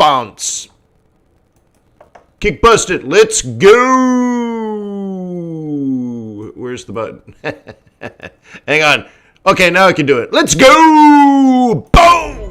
bounce. Kick busted. Let's go. Where's the button? Hang on. Okay, now I can do it. Let's go. Boom.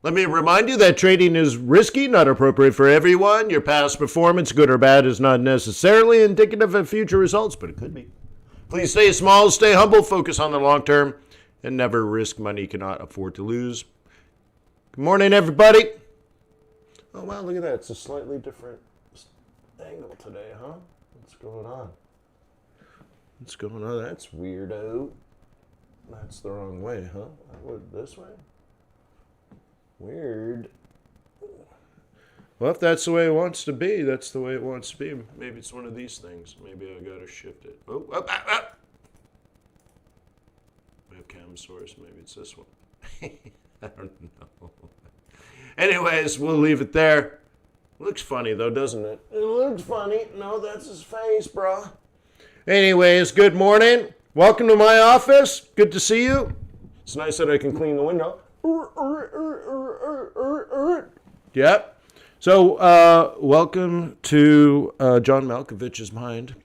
Let me remind you that trading is risky, not appropriate for everyone. Your past performance, good or bad, is not necessarily indicative of future results, but it could be. Please stay small, stay humble, focus on the long term, and never risk money you cannot afford to lose. Good morning, everybody. Oh, wow, look at that. It's a slightly different angle today, huh? What's going on? What's going on? That's weirdo. That's the wrong way, huh? This way? Weird. Well, if that's the way it wants to be, that's the way it wants to be. Maybe it's one of these things. Maybe I gotta shift it. Oh, Webcam source. Maybe it's this one. I don't know. Anyways, we'll leave it there. Looks funny though, doesn't it? It looks funny. No, that's his face, bro. Anyways, good morning. Welcome to my office. Good to see you. It's nice that I can clean the window. Yep. So, welcome to John Malkovich's Mind.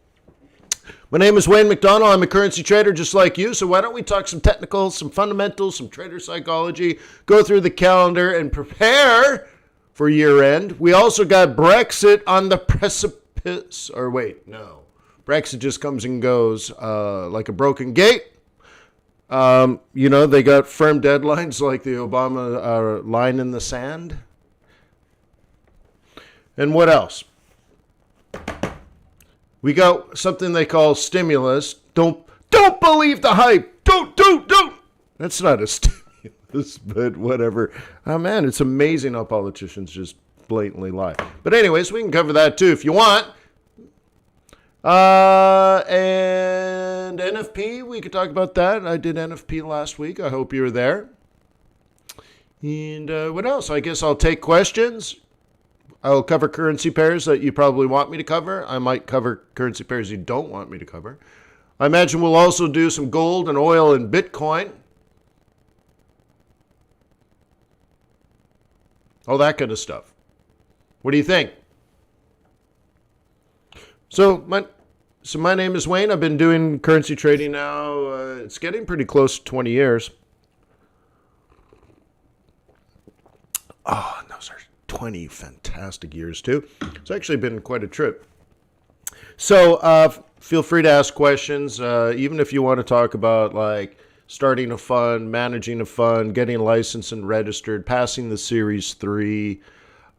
My name is Wayne McDonald. I'm a currency trader just like you. So why don't we talk some technicals, some fundamentals, some trader psychology, go through the calendar and prepare for year end. We also got Brexit on the precipice. Or wait, no. Brexit just comes and goes like a broken gate. You know, they got firm deadlines like the Obama line in the sand. And what else? We got something they call stimulus. Don't believe the hype. Don't. That's not a stimulus, but whatever. Oh, man, it's amazing how politicians just blatantly lie. But anyways, we can cover that too if you want. And NFP, we could talk about that. I did NFP last week. I hope you were there. And what else? I guess I'll take questions. I'll cover currency pairs that you probably want me to cover. I might cover currency pairs you don't want me to cover. I imagine we'll also do some gold and oil and Bitcoin. All that kind of stuff. What do you think? So my name is Wayne. I've been doing currency trading now. It's getting pretty close to 20 years. Oh, those are 20 fantastic years too. It's actually been quite a trip. So feel free to ask questions, even if you want to talk about like starting a fund, managing a fund, getting licensed and registered, passing the Series 3.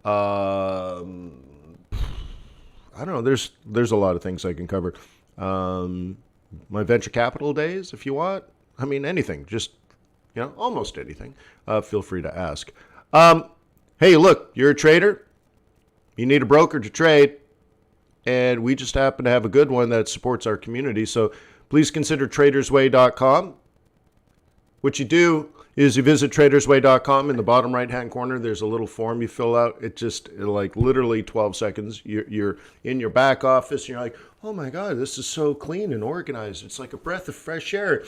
I don't know. There's a lot of things I can cover. My venture capital days, if you want. I mean, anything. Just, almost anything. Feel free to ask. Hey, look, you're a trader. You need a broker to trade. And we just happen to have a good one that supports our community. So please consider tradersway.com. What you do is you visit tradersway.com. In the bottom right-hand corner, there's a little form you fill out. It just, like, literally 12 seconds. You're in your back office, and you're like, oh, my God, this is so clean and organized. It's like a breath of fresh air.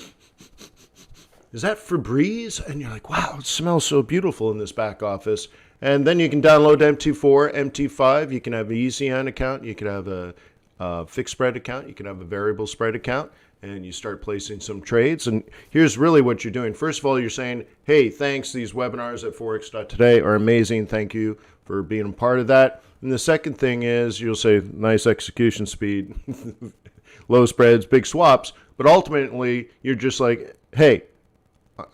Is that Febreze? And you're like, wow, it smells so beautiful in this back office. And then you can download MT4, MT5. You can have an ECN account. You can have a fixed spread account. You can have a variable spread account. And you start placing some trades. And here's really what you're doing. First of all, you're saying, hey, thanks. These webinars at Forex.Today are amazing. Thank you for being a part of that. And the second thing is you'll say, nice execution speed, low spreads, big swaps. But ultimately, you're just like, hey,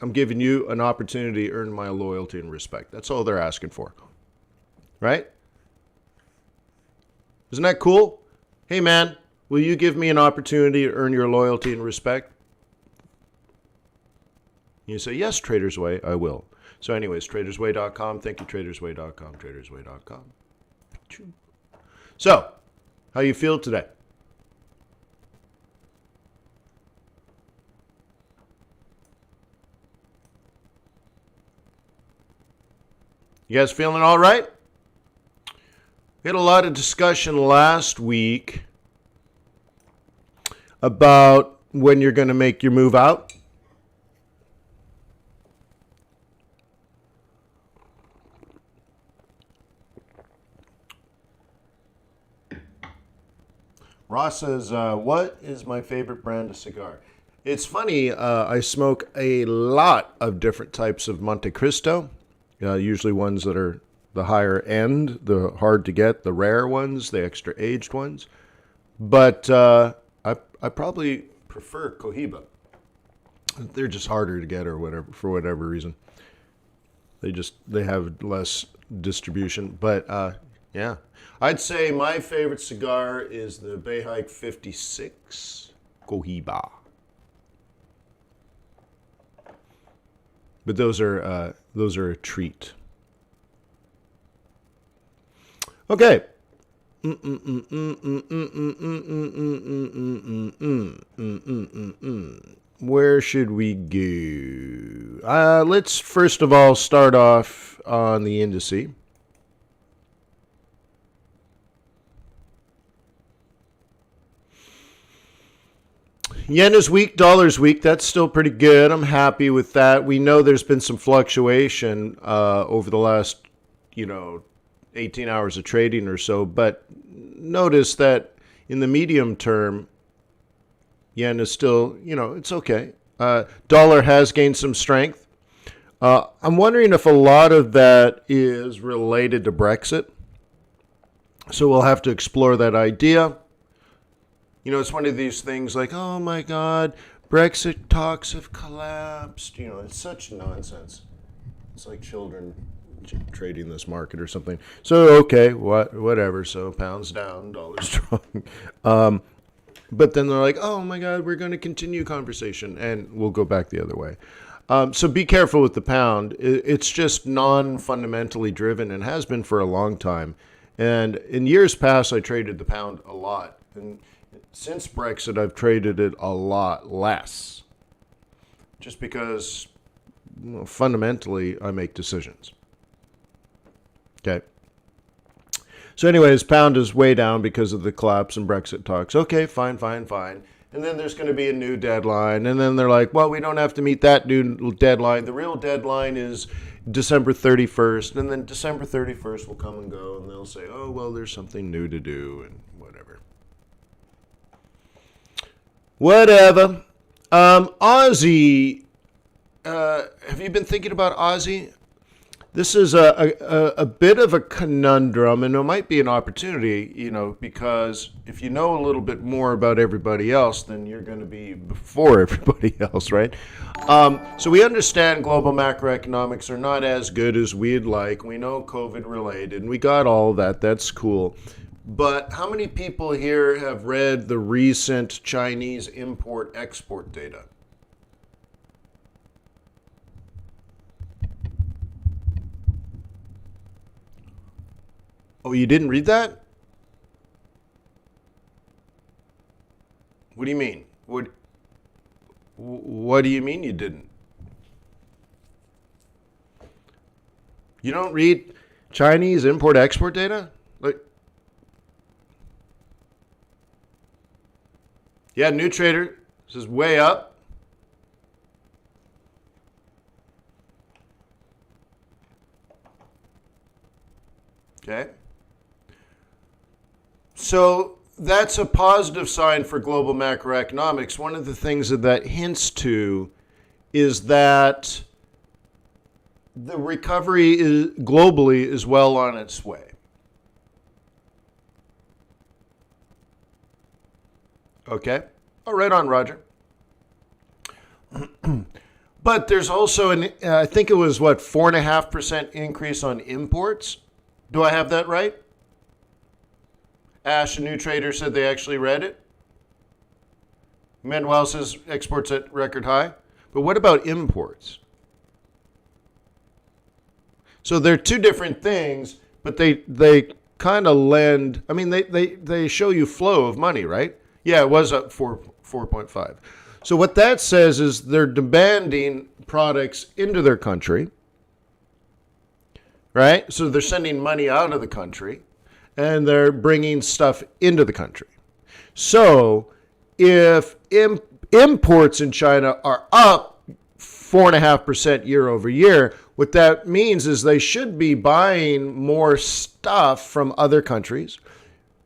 I'm giving you an opportunity to earn my loyalty and respect. That's all they're asking for. Right? Isn't that cool? Hey, man, will you give me an opportunity to earn your loyalty and respect? You say, yes, Trader's Way, I will. So anyways, tradersway.com. Thank you, tradersway.com, tradersway.com. So, how you feel today? You guys feeling all right? We had a lot of discussion last week about when you're going to make your move out. Ross says, what is my favorite brand of cigar? It's funny, I smoke a lot of different types of Monte Cristo, usually ones that are the higher end, the hard to get, the rare ones, the extra aged ones. But I probably prefer Cohiba. They're just harder to get or whatever, for whatever reason. They have less distribution. But yeah, I'd say my favorite cigar is the Bayhike 56 Cohiba. But those are a treat. Okay. Where should we go? Let's first of all start off on the indice. Yen is weak, dollar's weak. That's still pretty good. I'm happy with that. We know there's been some fluctuation over the last, 18 hours of trading or so. But notice that in the medium term, yen is still, it's okay. Dollar has gained some strength. I'm wondering if a lot of that is related to Brexit. So we'll have to explore that idea. It's one of these things like, oh my God, Brexit talks have collapsed. It's such nonsense. It's like children trading this market or something. So, okay, whatever. So pounds down, dollar strong. But then they're like, oh my God, we're going to continue conversation. And we'll go back the other way. So be careful with the pound. It's just non-fundamentally driven and has been for a long time. And in years past, I traded the pound a lot. And since Brexit, I've traded it a lot less. Just because, fundamentally, I make decisions. Okay. So anyways, pound is way down because of the collapse in Brexit talks. Okay, fine. And then there's going to be a new deadline. And then they're like, well, we don't have to meet that new deadline. The real deadline is December 31st. And then December 31st will come and go. And they'll say, oh, well, there's something new to do and whatever. Whatever. Aussie. Have you been thinking about Aussie? This is a bit of a conundrum, and it might be an opportunity, because if you know a little bit more about everybody else, then you're going to be before everybody else, right? So we understand global macroeconomics are not as good as we'd like. We know COVID related, and we got all of that. That's cool. But how many people here have read the recent Chinese import-export data? Oh, you didn't read that? What do you mean? What do you mean you didn't? You don't read Chinese import-export data? Yeah, new trader. This is way up. Okay. So that's a positive sign for global macroeconomics. One of the things that hints to is that the recovery globally is well on its way. Okay. Oh, right on, Roger. But there's also I think it was 4.5% increase on imports. Do I have that right? Ash, a new trader, said they actually read it. Manuel says exports at record high. But what about imports? So they're two different things, but they kind of lend. I mean, they show you flow of money, right? Yeah, it was up 4.5. So what that says is they're demanding products into their country, right? So they're sending money out of the country, and they're bringing stuff into the country. So if imports in China are up 4.5% year over year, what that means is they should be buying more stuff from other countries,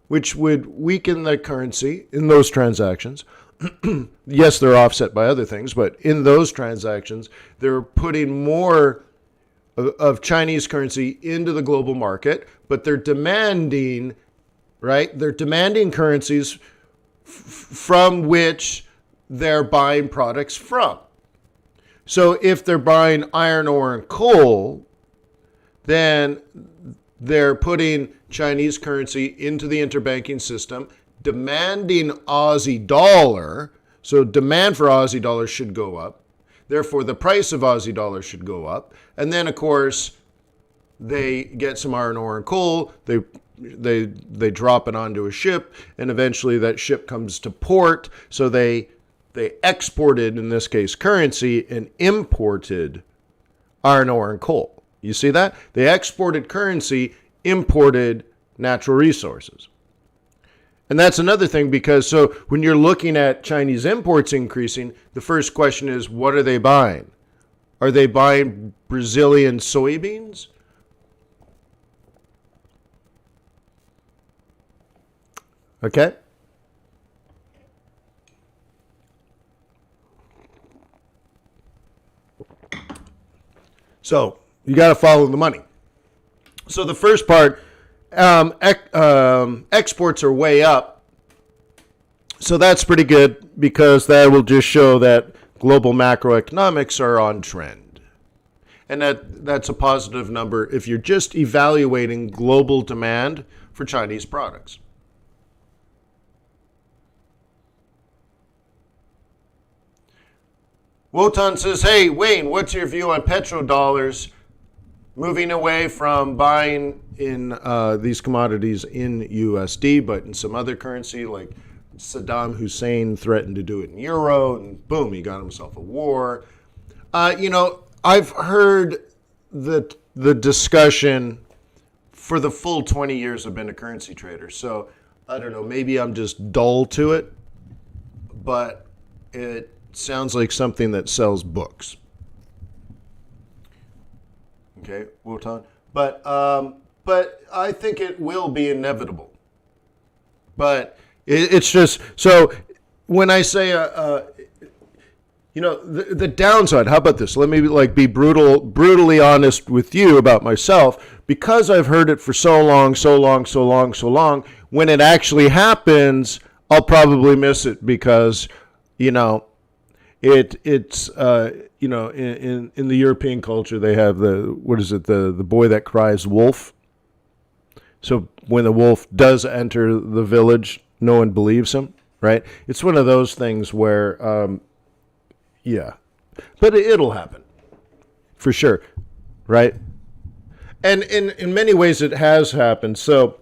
which would weaken the currency in those transactions. Yes, they're offset by other things, but in those transactions, they're putting more of Chinese currency into the global market, but they're demanding, right? They're demanding currencies from which they're buying products from. So if they're buying iron ore and coal, then they're putting Chinese currency into the interbanking system, demanding Aussie dollar. So demand for Aussie dollar should go up. Therefore, the price of Aussie dollar should go up. And then, of course, they get some iron ore and coal. They drop it onto a ship, and eventually that ship comes to port. So they exported, in this case, currency and imported iron ore and coal. You see that? They exported currency, imported natural resources. And that's another thing, because so when you're looking at Chinese imports increasing, the first question is, what are they buying? Are they buying Brazilian soybeans? Okay. So you got to follow the money. So the first part, exports are way up. So that's pretty good, because that will just show that global macroeconomics are on trend. And that's a positive number if you're just evaluating global demand for Chinese products. Wotan says, hey, Wayne, what's your view on petrodollars moving away from buying in these commodities in USD, but in some other currency, like Saddam Hussein threatened to do it in euro, and boom, he got himself a war. I've heard the discussion for the full 20 years I've been a currency trader. So I don't know, maybe I'm just dull to it, but it sounds like something that sells books. Okay, Wotan. But I think it will be inevitable. But it's just, so when I say, the downside, how about this? Let me be brutally honest with you about myself. Because I've heard it for so long, when it actually happens, I'll probably miss it, because, it's in the European culture, they have the boy that cries wolf. So when the wolf does enter the village, no one believes him, right? It's one of those things where, but it'll happen for sure, right? And in many ways it has happened. So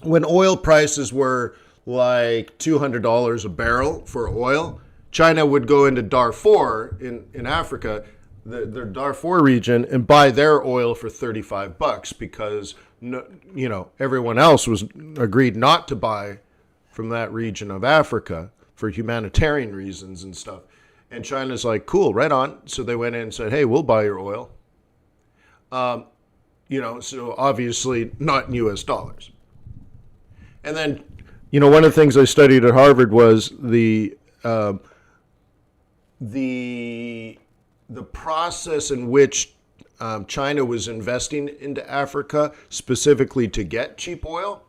when oil prices were like $200 a barrel for oil, China would go into Darfur in Africa, the Darfur region, and buy their oil for $35, because everyone else was agreed not to buy from that region of Africa for humanitarian reasons and stuff. And China's like, cool, right on. So they went in and said, hey, we'll buy your oil. So obviously not in US dollars. And then, one of the things I studied at Harvard was the process in which China was investing into Africa specifically to get cheap oil.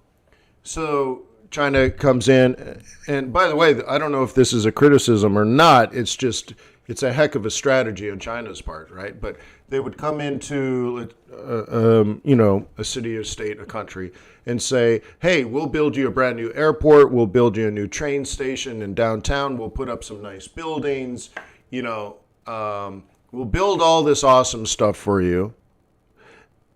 So China comes in, and by the way, I don't know if this is a criticism or not. It's a heck of a strategy on China's part, right? But they would come into, a city or state, a country, and say, hey, we'll build you a brand new airport. We'll build you a new train station in downtown. We'll put up some nice buildings. We'll build all this awesome stuff for you.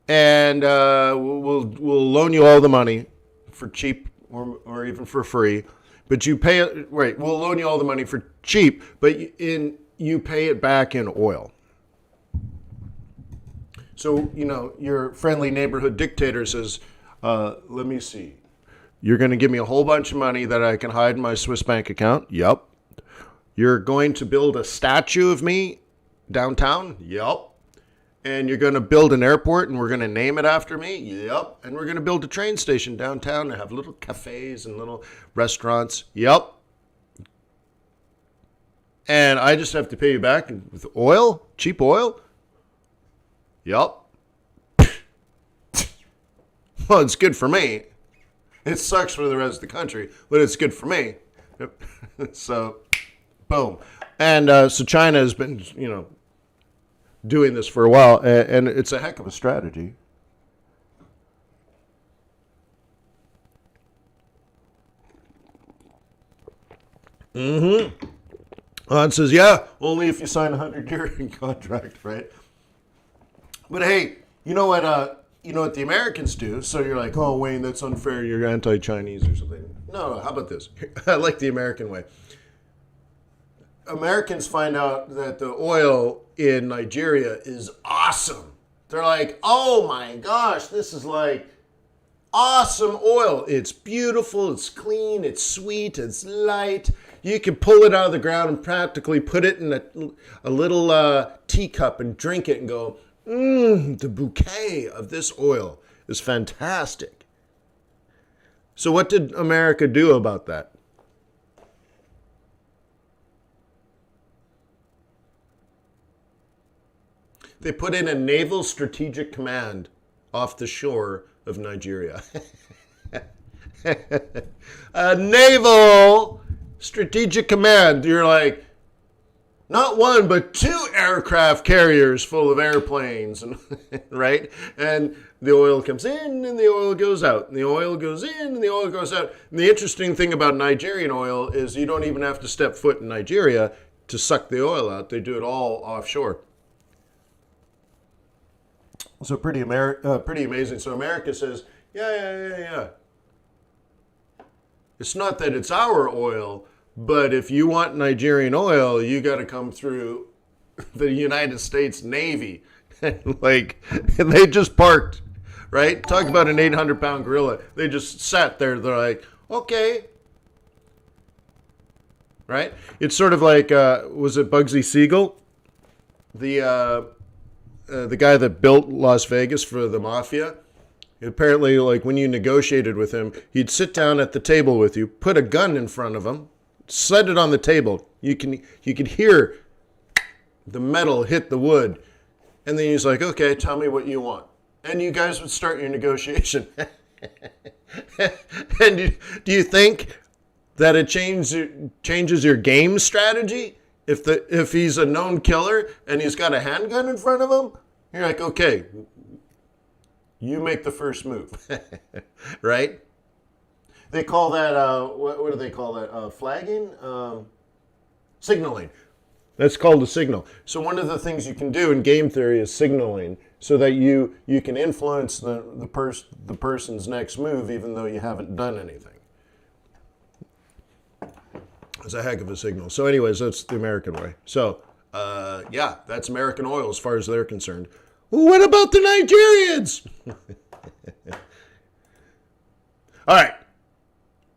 and we'll loan you all the money for cheap or even for free, but you pay it right. We'll loan you all the money for cheap, but you pay it back in oil. So your friendly neighborhood dictator says, "Let me see. You're going to give me a whole bunch of money that I can hide in my Swiss bank account. Yep. You're going to build a statue of me downtown. Yep. And you're going to build an airport and we're going to name it after me. Yep. And we're going to build a train station downtown and have little cafes and little restaurants. Yep. And I just have to pay you back with oil, cheap oil. Yep. Well, it's good for me. It sucks for the rest of the country, but it's good for me." So, boom. And so China has been, doing this for a while, and it's a heck of a strategy. Han says, yeah, only if you sign a 100-year contract, right? But hey, you know what the Americans do? So you're like, oh, Wayne, that's unfair. You're anti-Chinese or something. No, how about this? I like the American way. Americans find out that the oil in Nigeria is awesome. They're like, oh my gosh, this is like awesome oil. It's beautiful, it's clean, it's sweet, it's light. You can pull it out of the ground and practically put it in a little teacup and drink it and go, the bouquet of this oil is fantastic. So what did America do about that? They put in a naval strategic command off the shore of Nigeria. A naval strategic command. You're like, not one, but 2 aircraft carriers full of airplanes, and right? And the oil comes in and the oil goes out. And the oil goes in and the oil goes out. And the interesting thing about Nigerian oil is you don't even have to step foot in Nigeria to suck the oil out. They do it all offshore. So pretty amazing. So America says, yeah. It's not that it's our oil, but if you want Nigerian oil, you got to come through the United States Navy. Like, they just parked, right? Talk about an 800-pound gorilla. They just sat there. They're like, okay. Right? It's sort of like, was it Bugsy Siegel? The guy that built Las Vegas for the mafia. Apparently, like when you negotiated with him, he'd sit down at the table with you, put a gun in front of him, set it on the table. You could hear the metal hit the wood, and then he's like, "Okay, tell me what you want," and you guys would start your negotiation. And do you think that it changes your game strategy? If he's a known killer and he's got a handgun in front of him, you're like, okay, you make the first move, right? They call that, what do they call that? Flagging? Signaling. That's called a signal. So one of the things you can do in game theory is signaling, so that you can influence the person's next move even though you haven't done anything. It's a heck of a signal. So anyways, that's the American way. So, yeah, that's American oil as far as they're concerned. Well, what about the Nigerians? All right.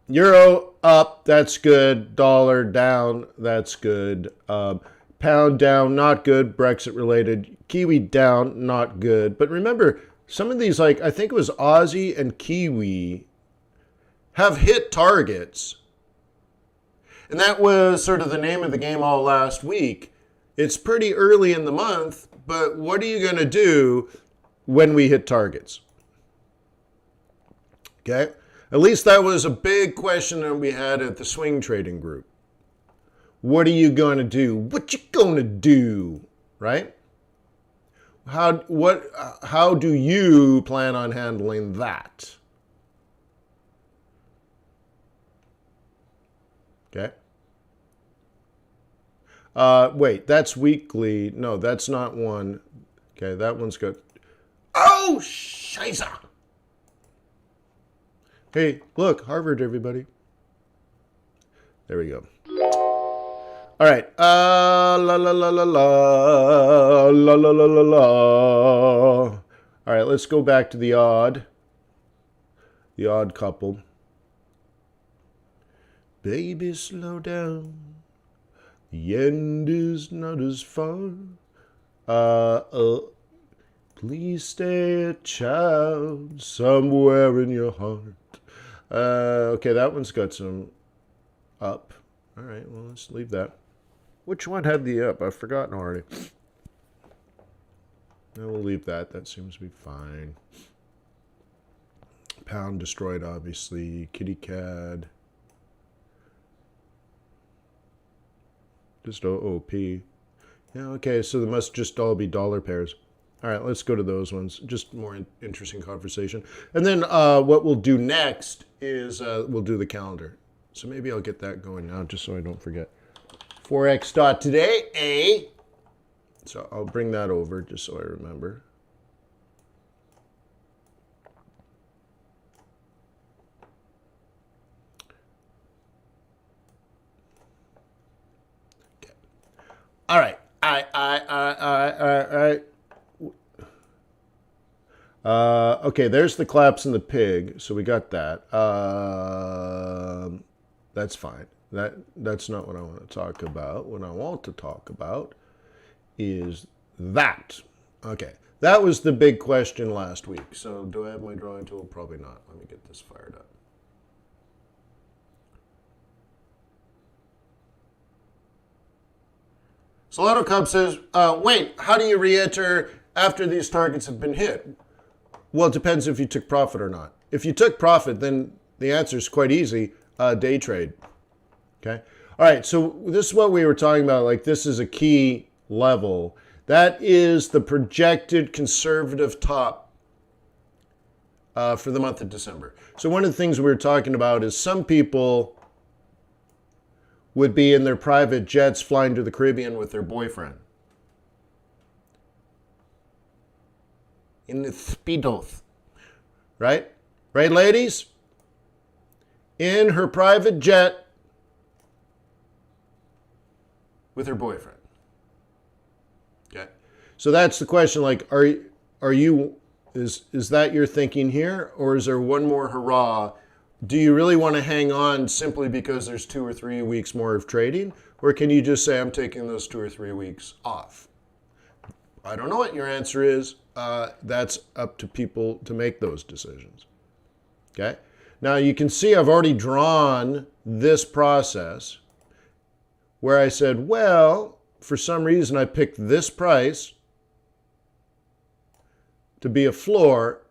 Euro up, that's good. Dollar down, that's good. Pound down, not good. Brexit related. Kiwi down, not good. But remember, some of these, like I think it was Aussie and Kiwi, have hit targets. And that was sort of the name of the game all last week. It's pretty early in the month, but what are you going to do when we hit targets? Okay? At least that was a big question that we had at the swing trading group. What are you going to do? What you going to do? Right? How do you plan on handling that? Okay? Wait, that's weekly. No, that's not one. Okay, that one's good. Oh, scheisse. Hey, look, Harvard, everybody. There we go. All right. La la la la la la la la la la. All right, let's go back to the odd couple. Baby, slow down. The end is not as far. Please stay a child somewhere in your heart. Okay, that one's got some up. All right, well, let's leave that. Which one had the up? I've forgotten already. No, we'll leave that. That seems to be fine. Pound destroyed, obviously. Kitty cat. Just OOP. Yeah, okay, so they must just all be dollar pairs. All right, let's go to those ones. Just more interesting conversation. And then what we'll do next is we'll do the calendar. So maybe I'll get that going now just so I don't forget. Forex.Today, eh? So I'll bring that over just so I remember. Okay. All right. All right. Okay, there's the collapse in the pig. So we got that. That's fine. That's not what I want to talk about. What I want to talk about is that. Okay, that was the big question last week. So do I have my drawing tool? Probably not. Let me get this fired up. Solano Cub says, wait, how do you re-enter after these targets have been hit? Well, it depends if you took profit or not. If you took profit, then the answer is quite easy, day trade. Okay. All right. So this is what we were talking about. Like, this is a key level. That is the projected conservative top for the month of December. So one of the things we were talking about is some people would be in their private jets flying to the Caribbean with their boyfriend. In the speedos. Right? Right, ladies? In her private jet with her boyfriend. Okay. So that's the question, like, is that your thinking here? Or is there one more hurrah? Do you really want to hang on simply because there's 2 or 3 weeks more of trading? Or can you just say, I'm taking those 2 or 3 weeks off? I don't know what your answer is. That's up to people to make those decisions. Okay. Now you can see I've already drawn this process where I said, well, for some reason I picked this price to be a floor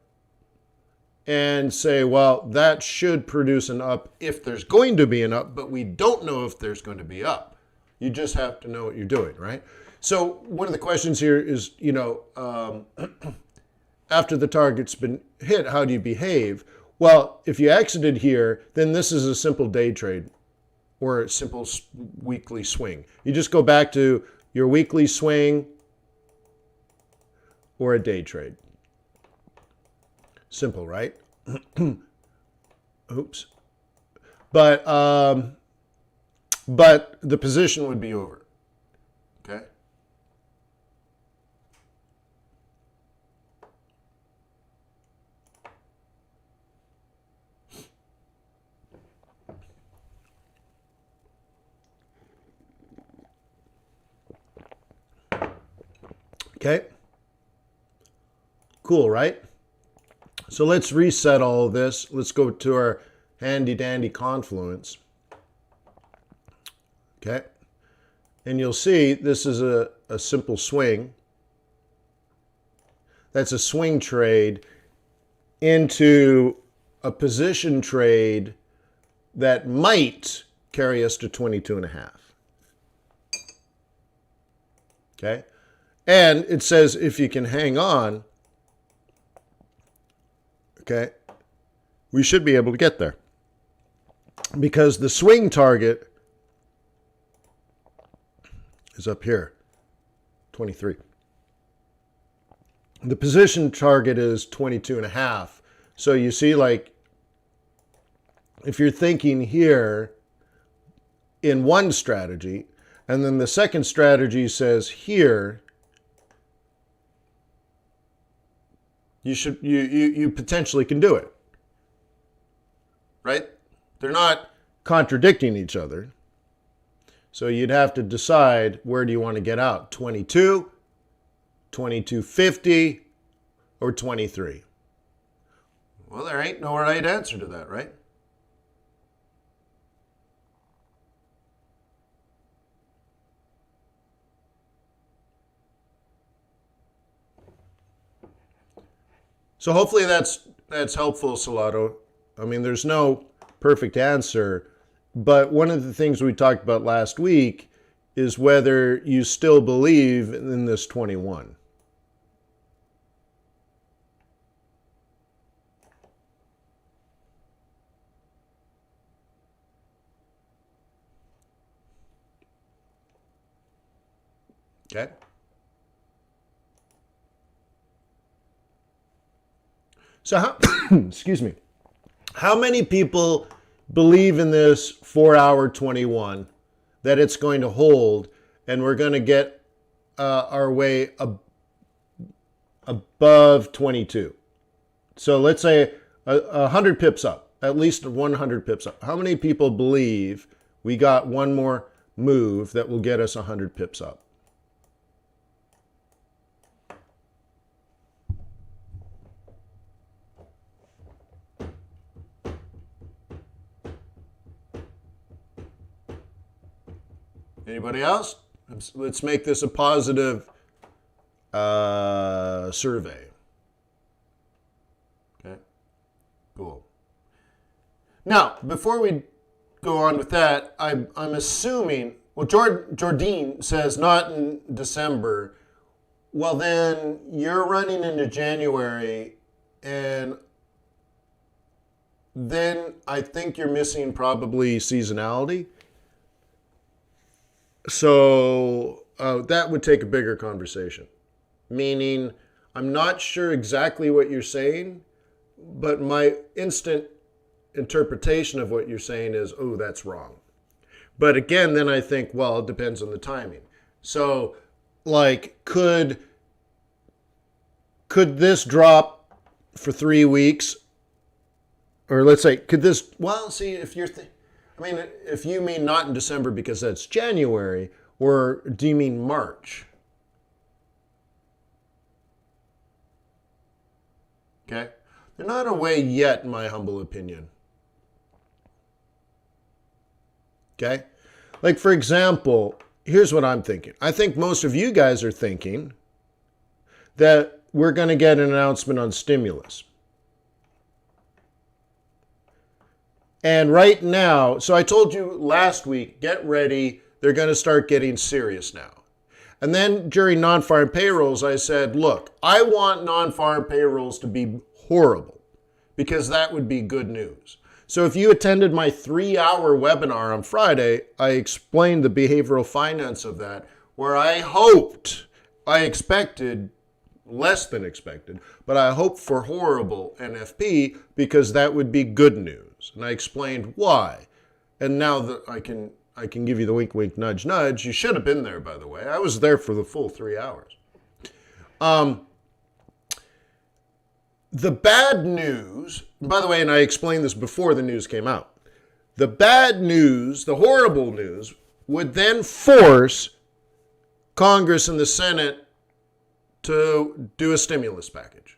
and say, well, that should produce an up if there's going to be an up, but we don't know if there's going to be up. You just have to know what you're doing, right? So one of the questions here is, after the target's been hit, how do you behave? Well, if you exited here, then this is a simple day trade or a simple weekly swing. You just go back to your weekly swing or a day trade. Simple, right? Oops. But the position would be over. Okay? Okay? Cool, right? So let's reset all of this. Let's go to our handy dandy confluence. Okay? And you'll see this is a simple swing. That's a swing trade into a position trade that might carry us to 22.5. Okay? And it says if you can hang on, okay, we should be able to get there. Because the swing target is up here, 23. The position target is 22.5. So you see, like, if you're thinking here in one strategy, and then the second strategy says here, you potentially can do it, right? They're not contradicting each other. So you'd have to decide, where do you want to get out? 22, 22.50, or 23? Well, there ain't no right answer to that, right? So hopefully that's helpful, Salado. I mean, there's no perfect answer, but one of the things we talked about last week is whether you still believe in this 21. Okay. So how, excuse me, how many people believe in this 4-hour 21, that it's going to hold and we're going to get our way above 22? So let's say 100 pips up, at least 100 pips up. How many people believe we got one more move that will get us 100 pips up? Anybody else? Let's make this a positive survey. Okay, cool. Now, before we go on with that, I'm assuming, well, Jordine says not in December. Well, then you're running into January, and then I think you're missing probably seasonality. So that would take a bigger conversation. Meaning, I'm not sure exactly what you're saying, but my instant interpretation of what you're saying is, oh, that's wrong. But again, then I think, well, it depends on the timing. So, like, could this drop for 3 weeks? Or let's say, could this, well, see, if you're I mean, if you mean not in December because that's January, or do you mean March? Okay? They're not away yet, in my humble opinion. Okay? Like, for example, here's what I'm thinking. I think most of you guys are thinking that we're going to get an announcement on stimulus. And right now, so I told you last week, get ready. They're going to start getting serious now. And then during non-farm payrolls, I said, look, I want non-farm payrolls to be horrible because that would be good news. So if you attended my 3-hour webinar on Friday, I explained the behavioral finance of that, where I expected, less than expected, but I hoped for horrible NFP because that would be good news. And I explained why. And now that I can give you the wink, wink, nudge, nudge. You should have been there, by the way. I was there for the full 3 hours. The bad news, by the way, and I explained this before the news came out. The bad news, the horrible news, would then force Congress and the Senate to do a stimulus package.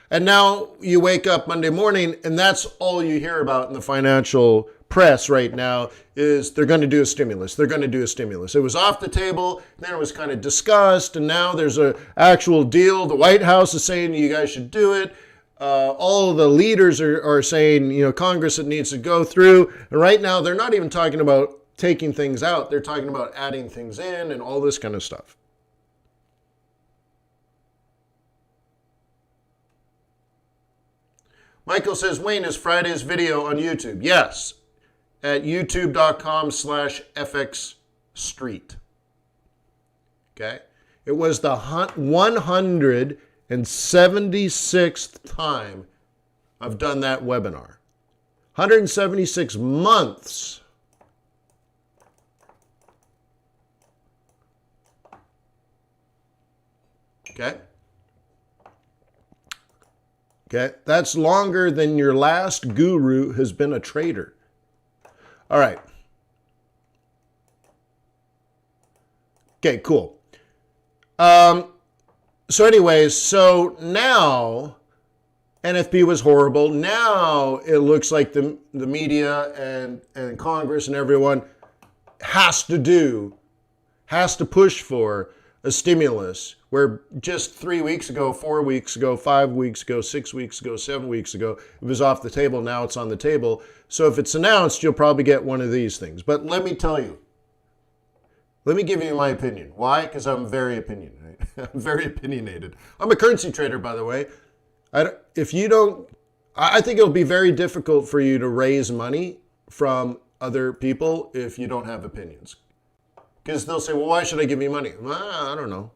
And now you wake up Monday morning and that's all you hear about in the financial press right now is they're going to do a stimulus. They're going to do a stimulus. It was off the table, then it was kind of discussed, and now there's an actual deal. The White House is saying you guys should do it. All of the leaders are saying, Congress, it needs to go through. And right now they're not even talking about taking things out. They're talking about adding things in and all this kind of stuff. Michael says, Wayne, is Friday's video on YouTube? Yes, at youtube.com/FXStreet. Okay? It was the 176th time I've done that webinar. 176 months. Okay? Okay? That's longer than your last guru has been a trader. All right. Okay, cool. So anyways, so now NFP was horrible. Now it looks like the media and Congress and everyone has to push for a stimulus where just 3 weeks ago, 4 weeks ago, 5 weeks ago, 6 weeks ago, 7 weeks ago, it was off the table. Now it's on the table. So if it's announced, you'll probably get one of these things. But let me tell you, let me give you my opinion. Why? Because I'm very opinionated. I'm very opinionated. I'm a currency trader, by the way. I think it'll be very difficult for you to raise money from other people if you don't have opinions. Because they'll say, well, why should I give you money? Well, I don't know.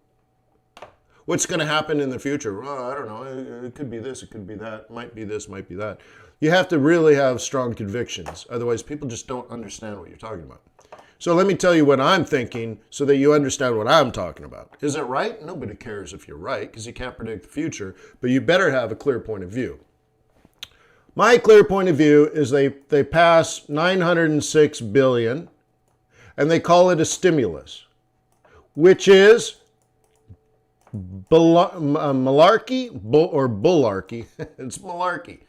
What's going to happen in the future? Well, I don't know. It could be this, it could be that. It might be this, might be that. You have to really have strong convictions. Otherwise, people just don't understand what you're talking about. So let me tell you what I'm thinking so that you understand what I'm talking about. Is it right? Nobody cares if you're right because you can't predict the future, but you better have a clear point of view. My clear point of view is they pass 906 billion and they call it a stimulus, which is malarkey or bullarchy. It's malarkey.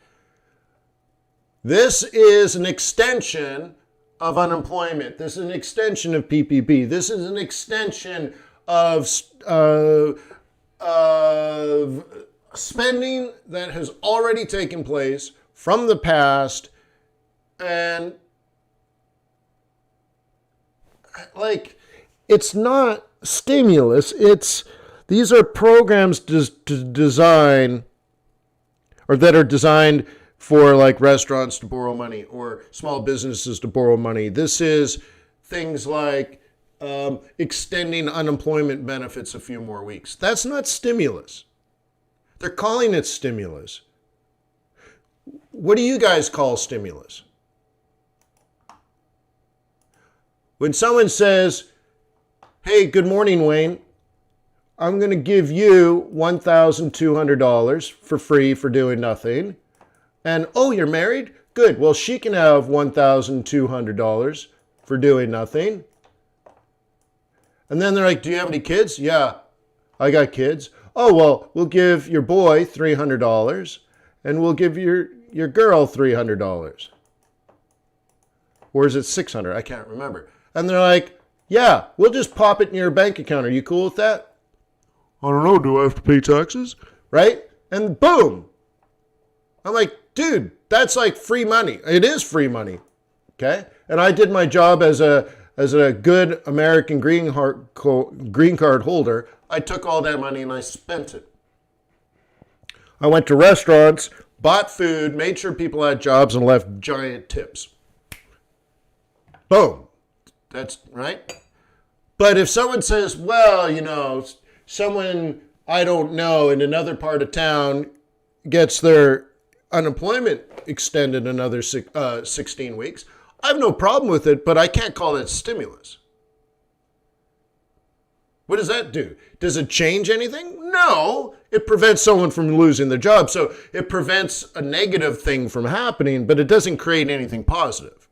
This is an extension of unemployment. This is an extension of PPP. This is an extension of spending that has already taken place from the past. And like, it's not stimulus. These are programs design or that are designed for like restaurants to borrow money or small businesses to borrow money. This is things like extending unemployment benefits a few more weeks. That's not stimulus. They're calling it stimulus. What do you guys call stimulus? When someone says, hey, good morning, Wayne, I'm going to give you $1,200 for free for doing nothing. And, oh, you're married? Good. Well, she can have $1,200 for doing nothing. And then they're like, do you have any kids? Yeah, I got kids. Oh, well, we'll give your boy $300 and we'll give your girl $300. Or is it $600? I can't remember. And they're like, yeah, we'll just pop it in your bank account. Are you cool with that? I don't know. Do I have to pay taxes? Right? And boom. I'm like, dude, that's like free money. It is free money. Okay? And I did my job as a good American green card holder. I took all that money and I spent it. I went to restaurants, bought food, made sure people had jobs, and left giant tips. Boom. That's right. But if someone says, well, you know, someone I don't know in another part of town gets their unemployment extended another 16 weeks, I have no problem with it, but I can't call it stimulus. What does that do? Does it change anything? No. It prevents someone from losing their job. So it prevents a negative thing from happening, but it doesn't create anything positive.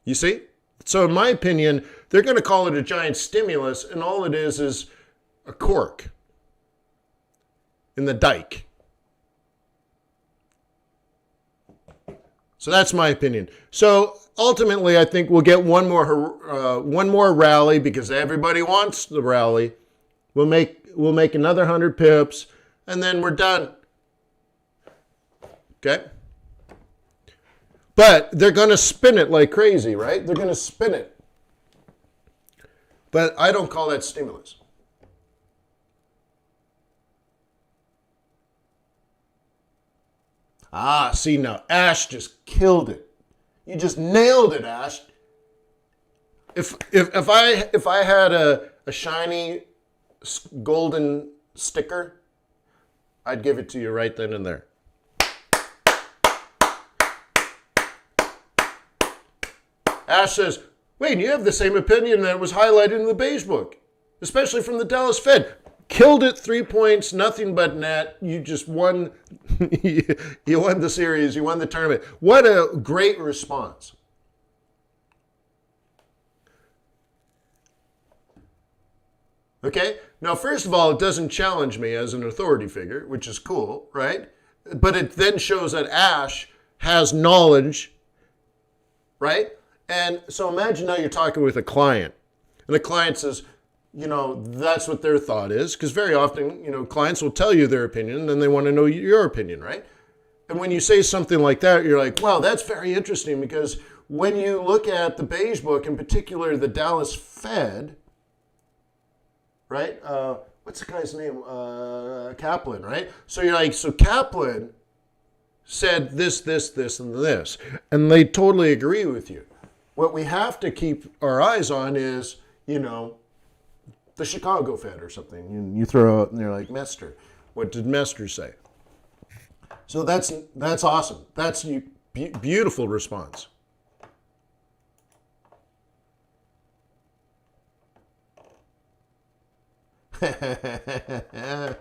You see? So in my opinion, they're going to call it a giant stimulus, and all it is a cork in the dike. So that's my opinion. So ultimately, I think we'll get one more rally because everybody wants the rally. We'll make another 100 pips, and then we're done. Okay? But they're going to spin it like crazy, right? They're going to spin it. But I don't call that stimulus. Ah, see now, Ash just killed it. You just nailed it, Ash. If I had a shiny golden sticker, I'd give it to you right then and there. Ash says, Wayne, you have the same opinion that was highlighted in the beige book, especially from the Dallas Fed. Killed it, 3 points, nothing but net. You just won. You won the series. You won the tournament. What a great response. Okay? Now, first of all, it doesn't challenge me as an authority figure, which is cool, right? But it then shows that Ash has knowledge, right? And so imagine now you're talking with a client, and the client says, that's what their thought is, because very often, clients will tell you their opinion, and then they want to know your opinion, right? And when you say something like that, you're like, wow, that's very interesting, because when you look at the beige book, in particular the Dallas Fed, right? What's the guy's name? Kaplan, right? So you're like, so Kaplan said this, and this, and they totally agree with you. What we have to keep our eyes on is, the Chicago Fed or something. You throw out and you're like, Mester, what did Mester say? So that's awesome. That's a beautiful response. Yeah,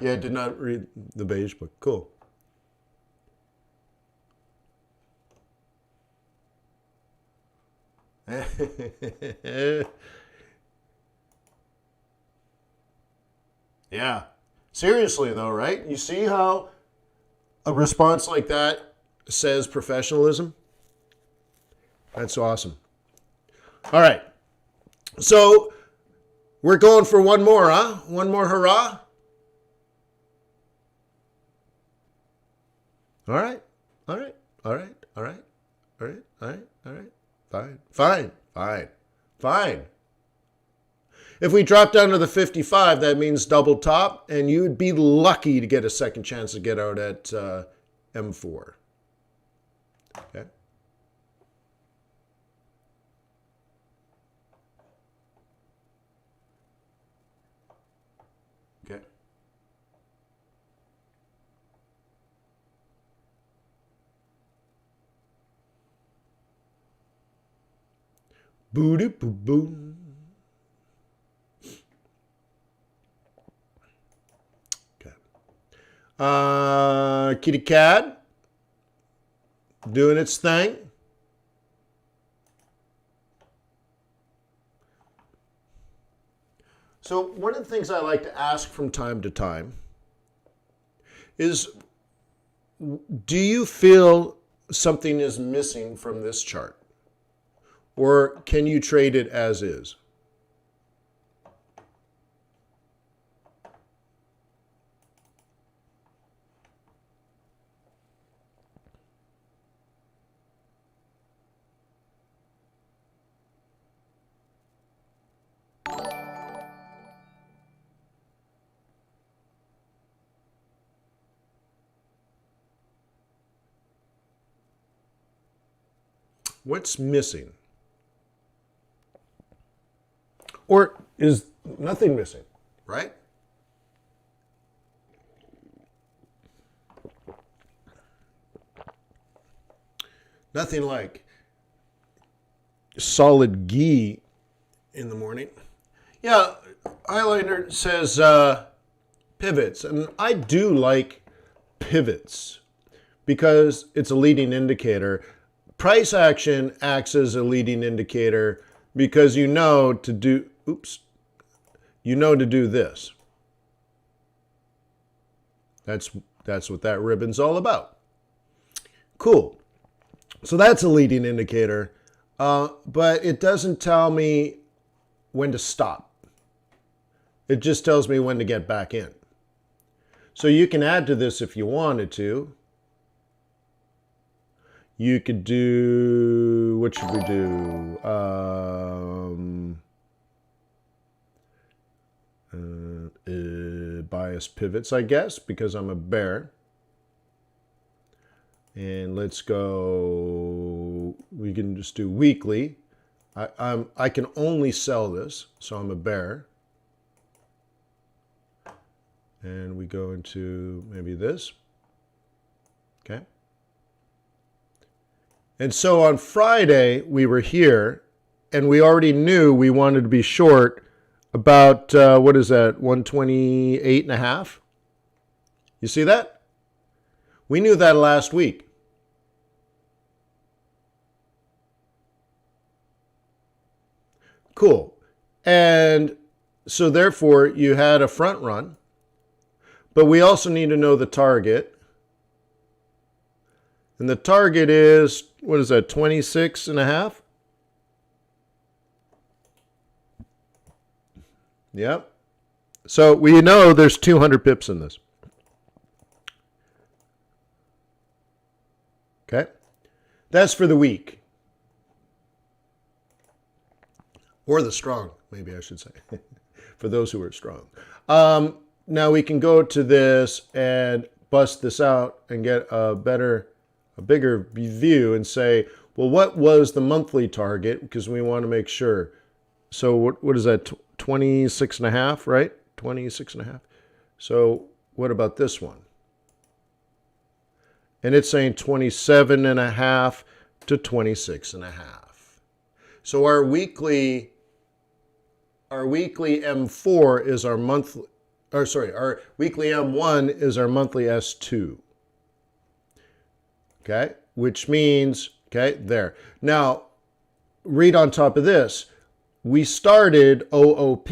I did not read the beige book. Cool. Yeah. Seriously, though, right? You see how a response like that says professionalism? That's awesome. All right. So we're going for one more, huh? One more hurrah? All right. All right. All right. All right. All right. All right. All right. Fine. Fine. Fine. Fine. If we drop down to the 55, that means double top, and you'd be lucky to get a second chance to get out at M4. Okay. Okay. Boo-doo-boo-boo. Kitty cat doing its thing. So one of the things I like to ask from time to time is, do you feel something is missing from this chart? Or can you trade it as is? What's missing? Or is nothing missing, right? Nothing like solid ghee in the morning. Yeah, Highliner says pivots, and I do like pivots because it's a leading indicator. Price action acts as a leading indicator because you know to do this. That's what that ribbon's all about. Cool. So that's a leading indicator, but it doesn't tell me when to stop. It just tells me when to get back in. So you can add to this if you wanted to. You could do, what should we do? Bias pivots, I guess, because I'm a bear. And let's go, we can just do weekly. I can only sell this, so I'm a bear. And we go into maybe this. Okay. And so on Friday, we were here, and we already knew we wanted to be short about, what is that, 128 and a half? You see that? We knew that last week. Cool. And so therefore, you had a front run, but we also need to know the target. And the target is, what is that, 26 and a half? Yep. So we know there's 200 pips in this. Okay. That's for the weak. Or the strong, maybe I should say, for those who are strong. Now we can go to this and bust this out and get a bigger view and say, well, what was the monthly target? Because we want to make sure. So what is that, 26 and a half, right? 26 and a half. So what about this one? And it's saying 27 and a half to 26 and a half. So our weekly M4 is our monthly, or sorry, our weekly M1 is our monthly S2. Okay, which means, okay, there. Now, read on top of this. We started OOP,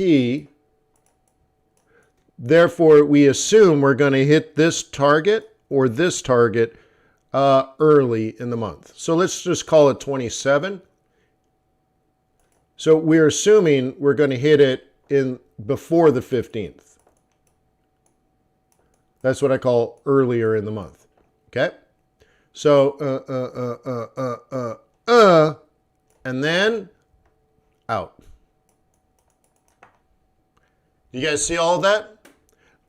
therefore we assume we're going to hit this target or this target early in the month. So let's just call it 27. So we're assuming we're going to hit it in before the 15th. That's what I call earlier in the month. Okay? So, and then out. You guys see all of that?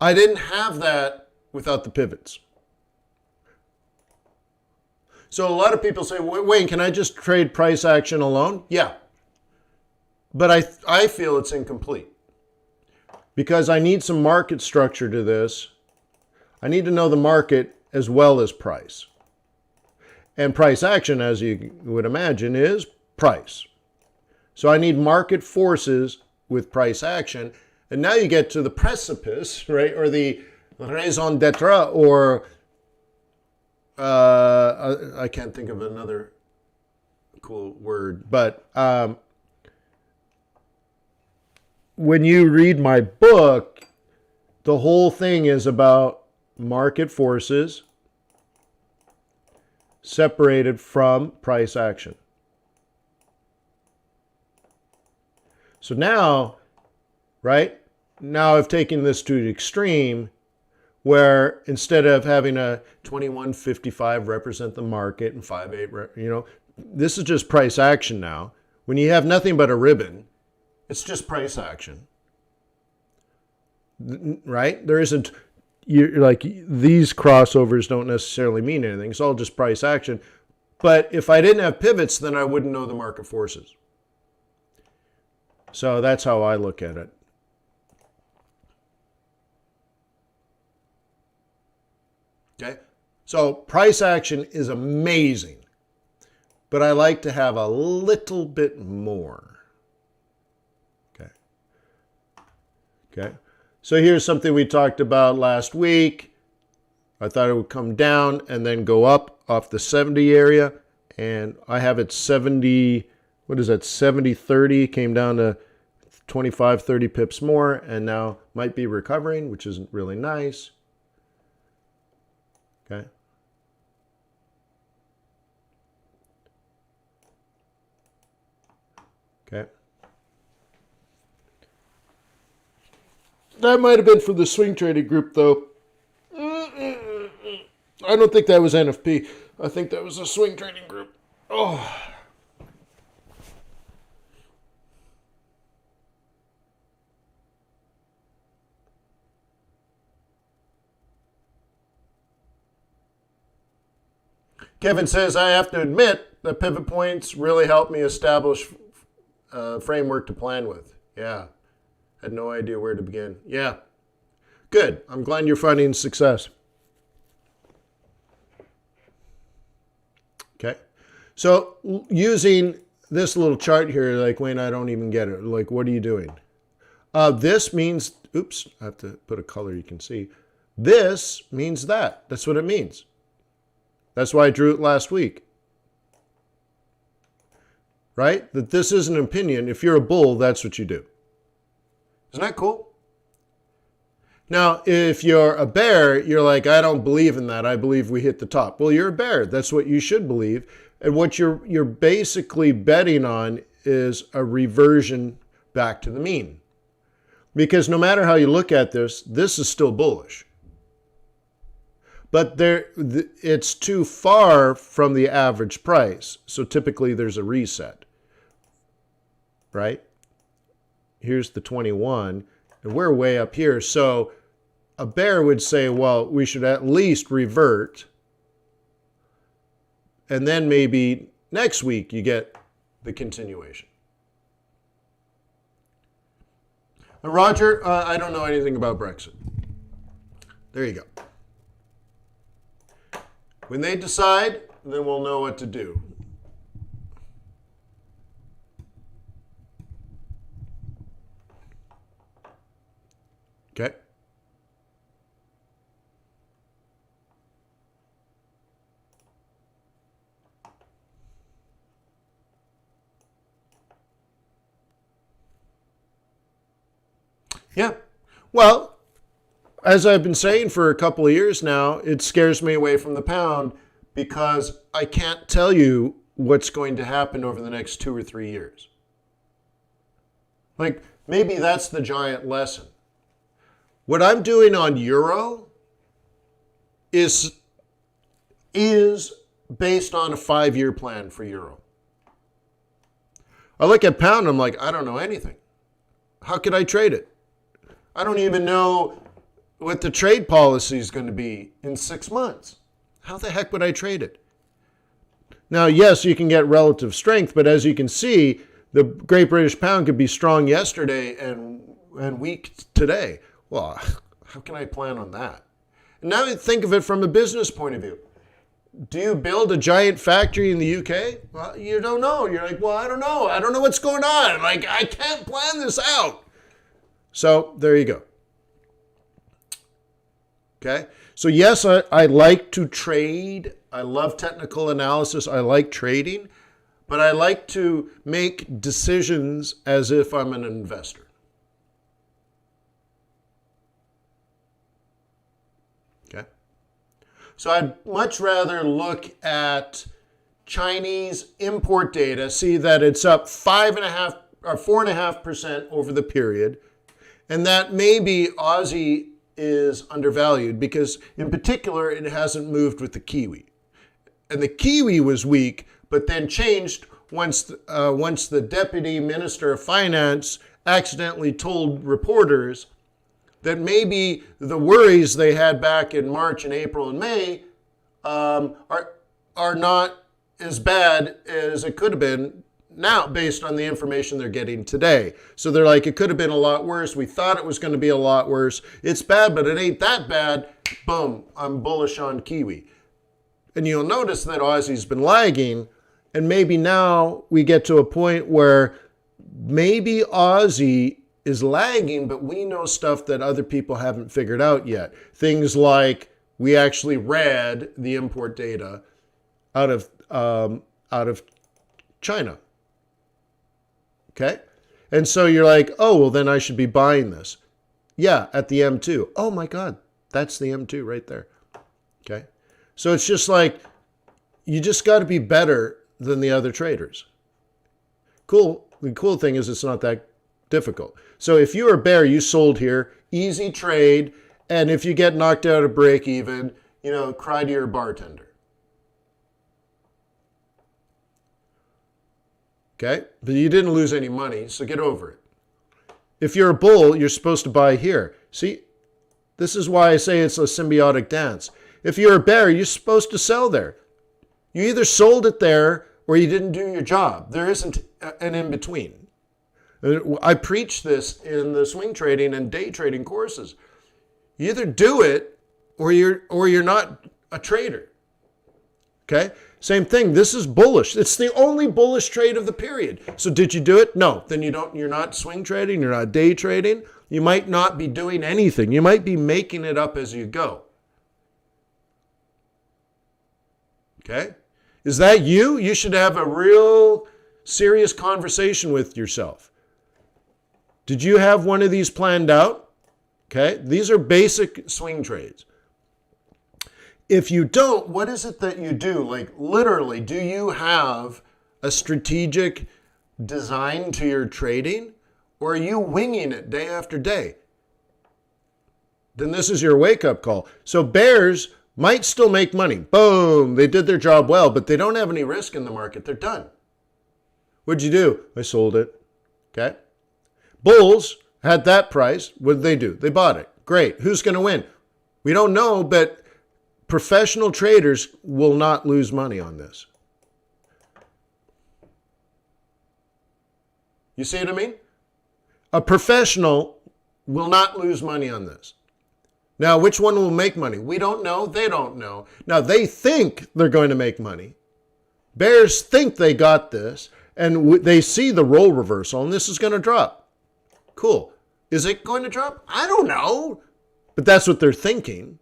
I didn't have that without the pivots. So a lot of people say, Wayne, can I just trade price action alone? Yeah. But I feel it's incomplete because I need some market structure to this. I need to know the market as well as price. And price action, as you would imagine, is price. So I need market forces with price action. And now you get to the precipice, right? Or the raison d'etre, or I can't think of another cool word. But when you read my book, the whole thing is about market forces separated from price action. So now, right, now I've taken this to the extreme where instead of having a 21.55 represent the market and 5.8, you know, this is just price action now. When you have nothing but a ribbon, it's just price action, right? There isn't, like, these crossovers don't necessarily mean anything. It's all just price action. But if I didn't have pivots, then I wouldn't know the market forces. So that's how I look at it. Okay? So price action is amazing, but I like to have a little bit more. Okay. Okay. So here's something we talked about last week. I thought it would come down and then go up off the 70 area. And I have it 70, what is that, 70.30, came down to 25, 30 pips more, and now might be recovering, which isn't really nice. Okay. Okay. That might have been for the swing trading group, though. I don't think that was NFP. I think that was a swing trading group. Oh. Kevin says, I have to admit that pivot points really helped me establish framework to plan with. Yeah. Had no idea where to begin. Yeah. Good. I'm glad you're finding success. Okay. So using this little chart here, like, Wayne, I don't even get it. Like, what are you doing? This means, oops, I have to put a color you can see. This means that. That's what it means. That's why I drew it last week. Right? That this is an opinion. If you're a bull, that's what you do. Isn't that cool? Now, if you're a bear, you're like, I don't believe in that. I believe we hit the top. Well, you're a bear. That's what you should believe. And what you're basically betting on is a reversion back to the mean. Because no matter how you look at this is still bullish. But it's too far from the average price. So typically there's a reset. Right? Here's the 21. And we're way up here. So a bear would say, well, we should at least revert. And then maybe next week you get the continuation. Now, Roger, I don't know anything about Brexit. There you go. When they decide, then we'll know what to do. Okay. Yeah. Well, as I've been saying for a couple of years now, it scares me away from the pound because I can't tell you what's going to happen over the next 2 or 3 years. Like, maybe that's the giant lesson. What I'm doing on euro is based on a 5-year plan for euro. I look at pound, I'm like, I don't know anything. How could I trade it? I don't even know what the trade policy is going to be in 6 months. How the heck would I trade it? Now, yes, you can get relative strength, but as you can see, the Great British Pound could be strong yesterday and weak today. Well, how can I plan on that? And now think of it from a business point of view. Do you build a giant factory in the UK? Well, you don't know. You're like, well, I don't know. I don't know what's going on. Like, I can't plan this out. So there you go. Okay. So yes, I like to trade. I love technical analysis. I like trading, but I like to make decisions as if I'm an investor. Okay. So I'd much rather look at Chinese import data, see that it's up 5.5 or 4.5% over the period, and that maybe Aussie is undervalued because in particular it hasn't moved with the Kiwi. And the Kiwi was weak, but then changed once the Deputy Minister of Finance accidentally told reporters that maybe the worries they had back in March and April and May are not as bad as it could have been now based on the information they're getting today. So they're like, it could have been a lot worse. We thought it was going to be a lot worse. It's bad, but it ain't that bad. Boom, I'm bullish on Kiwi. And you'll notice that Aussie's been lagging, and maybe now we get to a point where maybe Aussie is lagging, but we know stuff that other people haven't figured out yet. Things like we actually read the import data out of China. Okay? And so you're like, oh, well, then I should be buying this. Yeah, at the M2. Oh, my God, that's the M2 right there. Okay? So it's just like, you just got to be better than the other traders. Cool. The cool thing is it's not that difficult. So if you're a bear, you sold here, easy trade, and if you get knocked out of break even, cry to your bartender. Okay? But you didn't lose any money, so get over it. If you're a bull, you're supposed to buy here. See, this is why I say it's a symbiotic dance. If you're a bear, you're supposed to sell there. You either sold it there or you didn't do your job. There isn't an in-between. I preach this in the swing trading and day trading courses. You either do it or you're not a trader. Okay? Same thing. This is bullish. It's the only bullish trade of the period. So did you do it? No. Then you're not swing trading, you're not day trading. You might not be doing anything. You might be making it up as you go. Okay? Is that you? You should have a real serious conversation with yourself. Did you have one of these planned out? Okay? These are basic swing trades. If you don't, what is it that you do? Like literally, do you have a strategic design to your trading? Or are you winging it day after day? Then this is your wake-up call. So bears might still make money. Boom, they did their job well, but they don't have any risk in the market. They're done. What'd you do? I sold it. Okay. Bulls had that price. What did they do? They bought it. Great. Who's going to win? We don't know, but professional traders will not lose money on this. You see what I mean? A professional will not lose money on this. Now, which one will make money? We don't know. They don't know. Now, they think they're going to make money. Bears think they got this, and they see the role reversal, and this is going to drop. Cool. Is it going to drop? I don't know. But that's what they're thinking.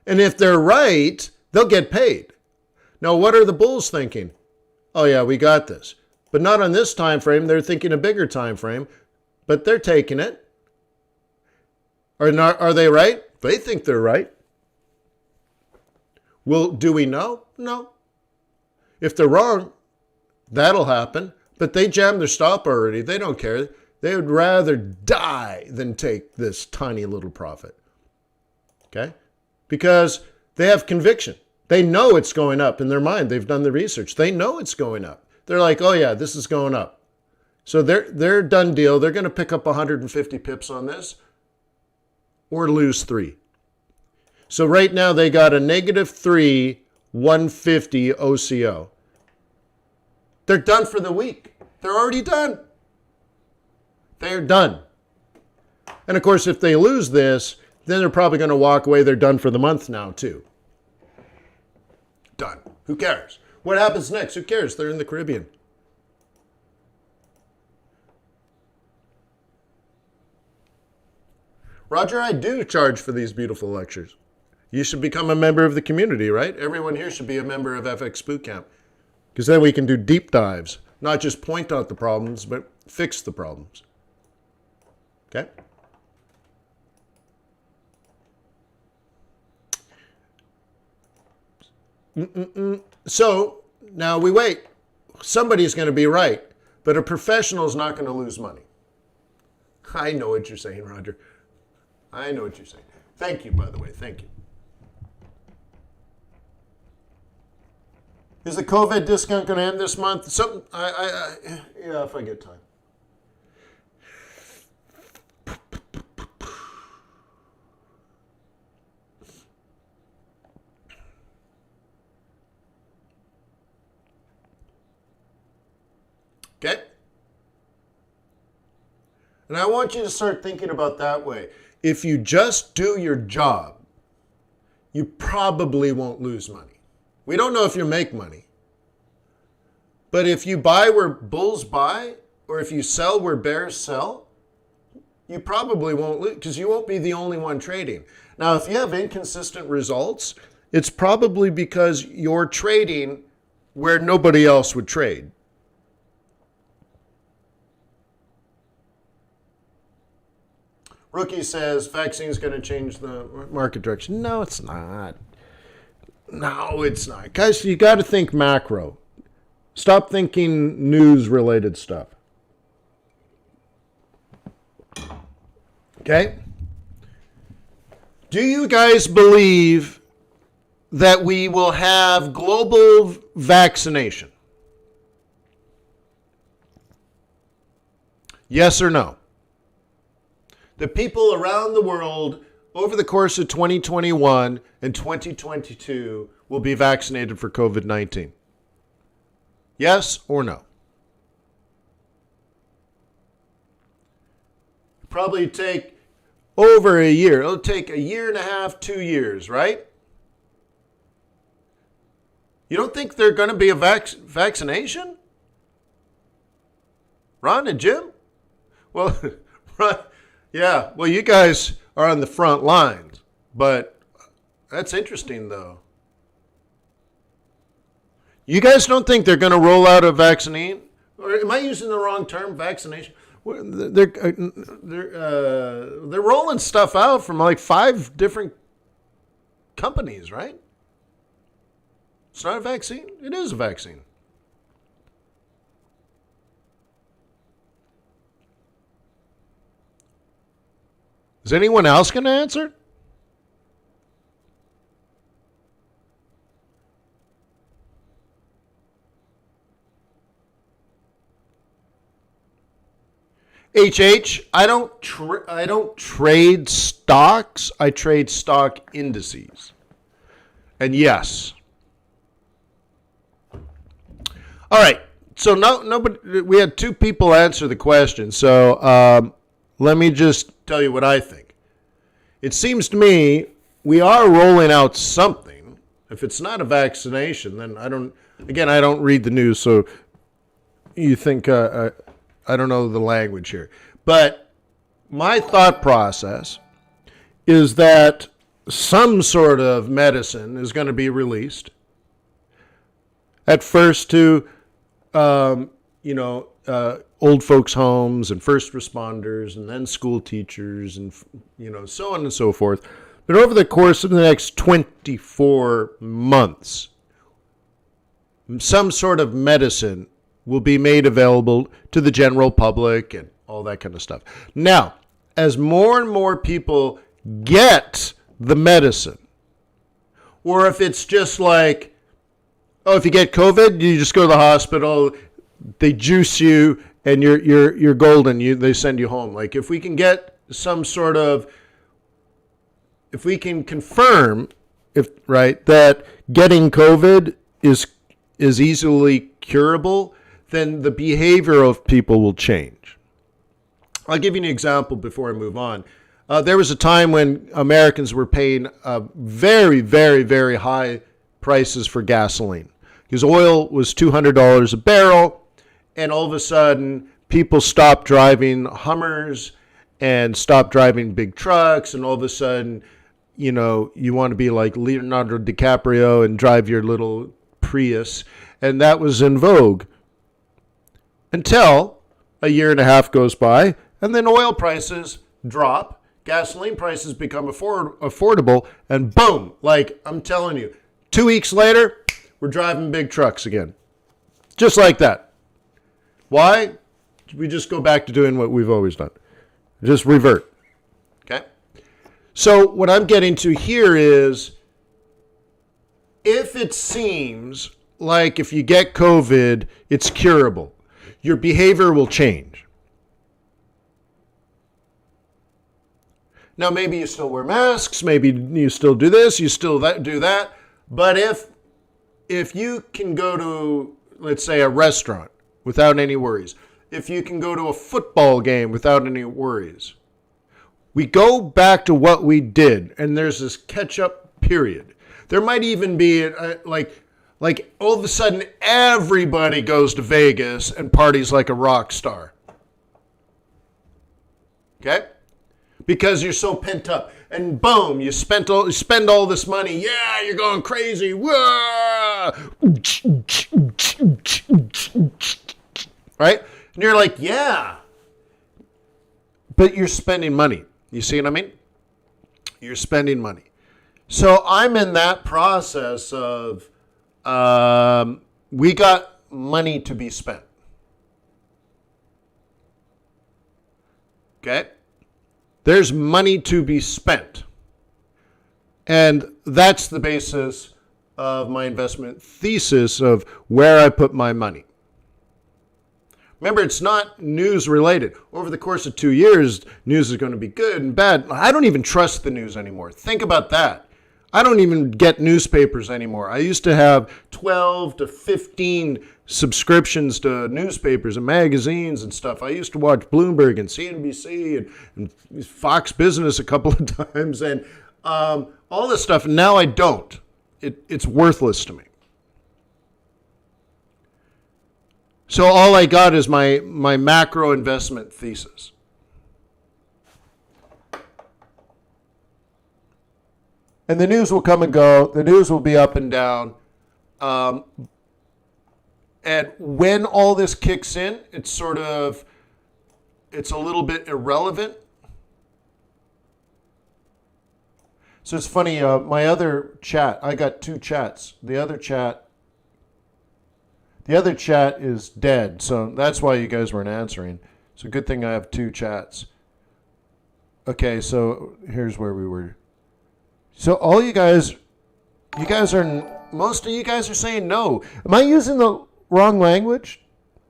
And if they're right, they'll get paid. Now, what are the bulls thinking? Oh, yeah, we got this. But not on this time frame. They're thinking a bigger time frame. But they're taking it. Are they right? They think they're right. Well, do we know? No. If they're wrong, that'll happen. But they jammed their stop already. They don't care. They would rather die than take this tiny little profit. Okay? Because they have conviction. They know it's going up in their mind. They've done the research. They know it's going up. They're like, oh yeah, this is going up. So they're done deal. They're going to pick up 150 pips on this or lose 3. So right now they got a -3, 150 OCO. They're done for the week. They're already done. They're done. And of course, if they lose this, then they're probably going to walk away. They're done for the month now, too. Done. Who cares? What happens next? Who cares? They're in the Caribbean. Roger, I do charge for these beautiful lectures. You should become a member of the community, right? Everyone here should be a member of FX Bootcamp. Because then we can do deep dives. Not just point out the problems, but fix the problems. Okay? So, now we wait. Somebody's going to be right. But a professional is not going to lose money. I know what you're saying, Roger. I know what you're saying. Thank you, by the way. Thank you. Is the COVID discount going to end this month? Yeah, if I get time. Okay? And I want you to start thinking about that way. If you just do your job, you probably won't lose money. We don't know if you make money. But if you buy where bulls buy, or if you sell where bears sell, you probably won't lose because you won't be the only one trading. Now, if you have inconsistent results, it's probably because you're trading where nobody else would trade. Rookie says vaccine's going to change the market direction. No, it's not. No, it's not. Guys, you got to think macro. Stop thinking news-related stuff. Okay? Do you guys believe that we will have global vaccination? Yes or no? The people around the world over the course of 2021 and 2022 will be vaccinated for COVID-19. Yes or no? probably take over a year. It'll take a year and a half, 2 years, right? You don't think there's going to be a vaccination? Ron and Jim? Well, Ron, yeah, well, you guys are on the front lines, but that's interesting, though. You guys don't think they're going to roll out a vaccine? Or am I using the wrong term, vaccination? They're rolling stuff out from like 5 different companies, right? It's not a vaccine. It is a vaccine. Is anyone else going to answer? I don't trade stocks. I trade stock indices. And yes. All right. So nobody. We had 2 people answer the question. So let me just tell you what I think. It seems to me we are rolling out something. If it's not a vaccination, then I don't read the news, so you think I don't know the language here. But my thought process is that some sort of medicine is going to be released. At first to, old folks' homes and first responders and then school teachers and, so on and so forth. But over the course of the next 24 months, some sort of medicine will be made available to the general public and all that kind of stuff. Now, as more and more people get the medicine, or if it's just like, if you get COVID, you just go to the hospital, they juice you, and you're golden. They send you home. Like if we can get some sort of, if we can confirm, that getting COVID is easily curable, then the behavior of people will change. I'll give you an example before I move on. There was a time when Americans were paying very, very, very high prices for gasoline because oil was $200 a barrel. And all of a sudden, people stopped driving Hummers and stopped driving big trucks. And all of a sudden, you want to be like Leonardo DiCaprio and drive your little Prius. And that was in vogue until a year and a half goes by. And then oil prices drop. Gasoline prices become affordable. And boom, like I'm telling you, 2 weeks later, we're driving big trucks again. Just like that. Why? We just go back to doing what we've always done. Just revert. Okay? So what I'm getting to here is if it seems like if you get COVID, it's curable, your behavior will change. Now, maybe you still wear masks. Maybe you still do this. You still do that. But if you can go to, let's say, a restaurant without any worries, if you can go to a football game without any worries, we go back to what we did, and there's this catch-up period. There might even be like all of a sudden everybody goes to Vegas and parties like a rock star. Okay? Because you're so pent up. And boom, you spend all this money. Yeah, you're going crazy. Whoa! Right? And you're like, yeah. But you're spending money. You see what I mean? You're spending money. So I'm in that process of we got money to be spent. Okay? There's money to be spent. And that's the basis of my investment thesis of where I put my money. Remember, it's not news related. Over the course of 2 years, news is going to be good and bad. I don't even trust the news anymore. Think about that. I don't even get newspapers anymore. I used to have 12 to 15 subscriptions to newspapers and magazines and stuff. I used to watch Bloomberg and CNBC and Fox Business a couple of times and all this stuff. And now I don't. It's worthless to me. So all I got is my macro investment thesis. And the news will come and go. The news will be up and down. And when all this kicks in, it's a little bit irrelevant. So it's funny, my other chat, I got 2 chats. The other chat is dead. So that's why you guys weren't answering. So good thing I have 2 chats. Okay, so here's where we were. So all most of you guys are saying no. Am I using the wrong language?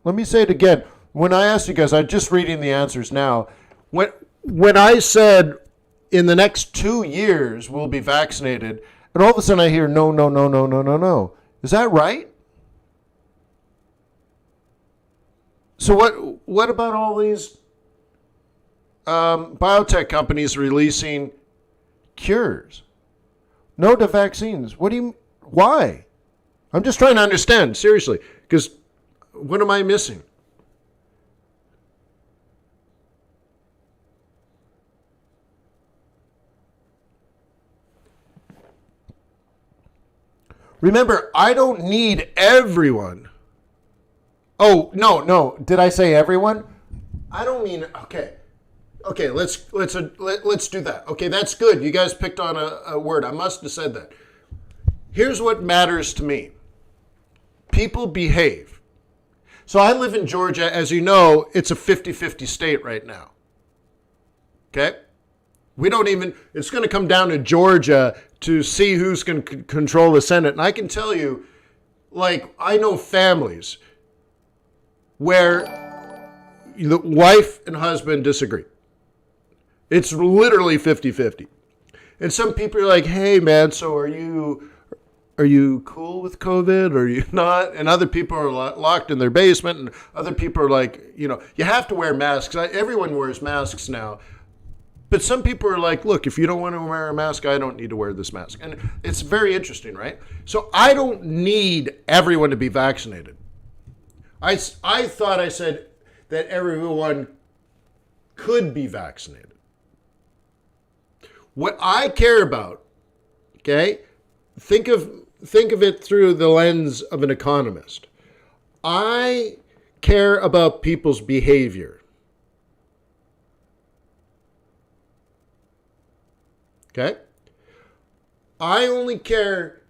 Let me say it again. When I asked you guys, I'm just reading the answers now. When I said in the next 2 years we'll be vaccinated, and all of a sudden I hear no, no, no, no, no, no, no. Is that right? So what about all these biotech companies releasing cures? No to vaccines. Why? I'm just trying to understand, seriously, because what am I missing? Remember, I don't need everyone. Oh, no. Did I say everyone? I don't mean, okay. Okay, let's do that. Okay, that's good. You guys picked on a word. I must have said that. Here's what matters to me. People behave. So I live in Georgia. As you know, it's a 50-50 state right now. Okay? It's going to come down to Georgia to see who's going to control the Senate. And I can tell you, I know families where the wife and husband disagree. It's literally 50-50. And some people are like, hey, man, so are you cool with COVID? Or are you not? And other people are locked in their basement. And other people are like, you have to wear masks. Everyone wears masks now. But some people are like, look, if you don't want to wear a mask, I don't need to wear this mask. And it's very interesting, right? So I don't need everyone to be vaccinated. I thought I said that everyone could be vaccinated. What I care about, okay, think of it through the lens of an economist. I care about people's behavior. Okay? I only care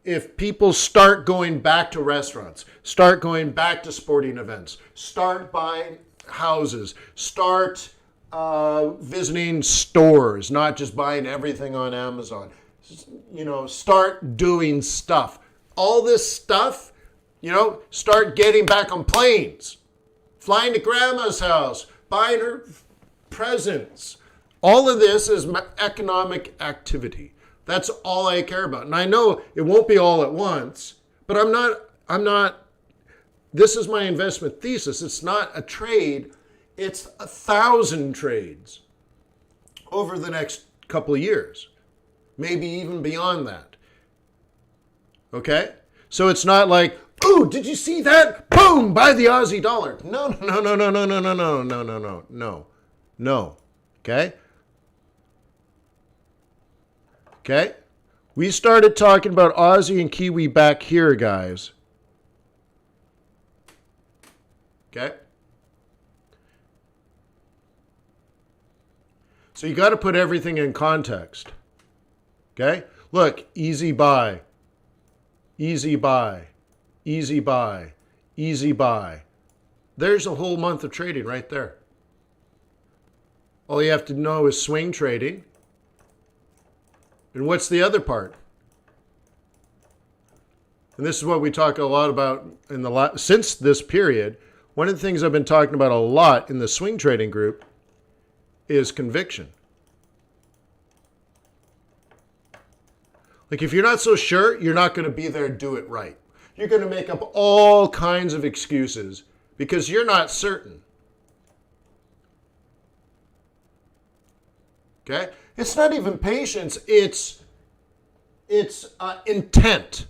if people start going back to restaurants, start going back to sporting events, start buying houses, start visiting stores, not just buying everything on Amazon. Start doing stuff. All this stuff, start getting back on planes, flying to grandma's house, buying her presents. All of this is economic activity. That's all I care about. And I know it won't be all at once, but I'm not, this is my investment thesis. It's not a trade. It's 1,000 trades over the next couple of years, maybe even beyond that. Okay? So it's not like, ooh, did you see that? Boom, buy the Aussie dollar. No. Okay? Okay? We started talking about Aussie and Kiwi back here, guys. Okay? So you got to put everything in context. Okay? Look, easy buy. Easy buy. Easy buy. Easy buy. There's a whole month of trading right there. All you have to know is swing trading. And what's the other part? And this is what we talk a lot about since this period. One of the things I've been talking about a lot in the swing trading group is conviction. Like if you're not so sure, you're not going to be there and do it right. You're going to make up all kinds of excuses because you're not certain. Okay? It's not even patience, it's intent.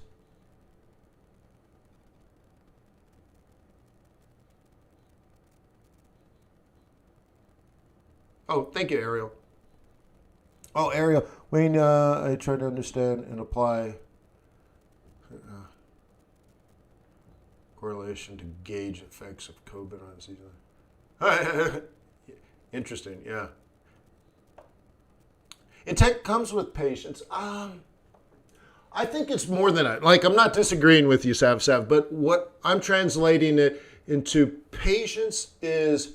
Oh, thank you, Ariel. Oh, Ariel, Wayne, I try to understand and apply correlation to gauge effects of COVID on season. Interesting, yeah. Intent comes with patience. I think it's more than that. Like, I'm not disagreeing with you, Sav, but what I'm translating it into patience is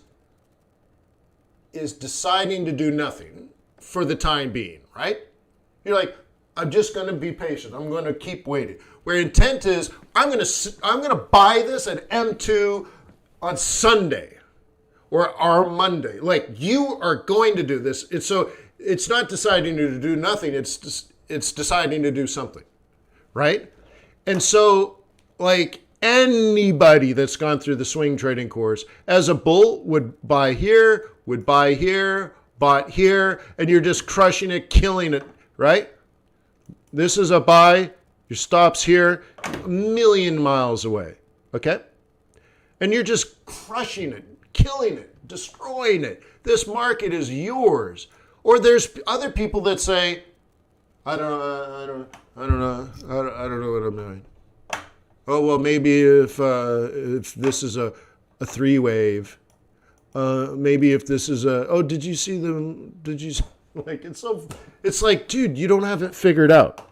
deciding to do nothing for the time being, right? You're like, I'm just going to be patient. I'm going to keep waiting. Where intent is, I'm going to buy this at M2 on Sunday or Monday. Like, you are going to do this. It's not deciding to do nothing. It's deciding to do something, right? And so, like, anybody that's gone through the swing trading course as a bull would buy here, bought here, and you're just crushing it, killing it, right? This is a buy, your stop's here, a million miles away, okay? And you're just crushing it, killing it, destroying it. This market is yours. Or there's other people that say, I don't know what I'm doing. Oh, well, maybe if this is a three wave, maybe if this is did you see them? Like, it's like, dude, you don't have it figured out.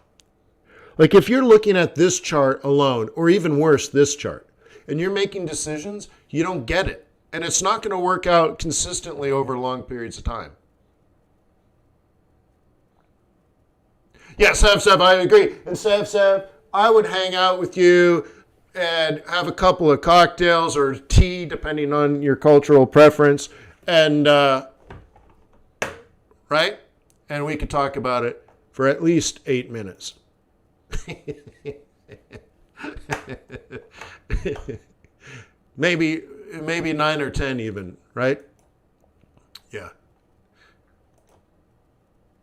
Like, if you're looking at this chart alone, or even worse, this chart, and you're making decisions, you don't get it. And it's not going to work out consistently over long periods of time. Yeah, Sav, I agree. And Sav, I would hang out with you and have a couple of cocktails or tea, depending on your cultural preference, and right? And we could talk about it for at least 8 minutes. maybe 9 or 10 even, right? Yeah.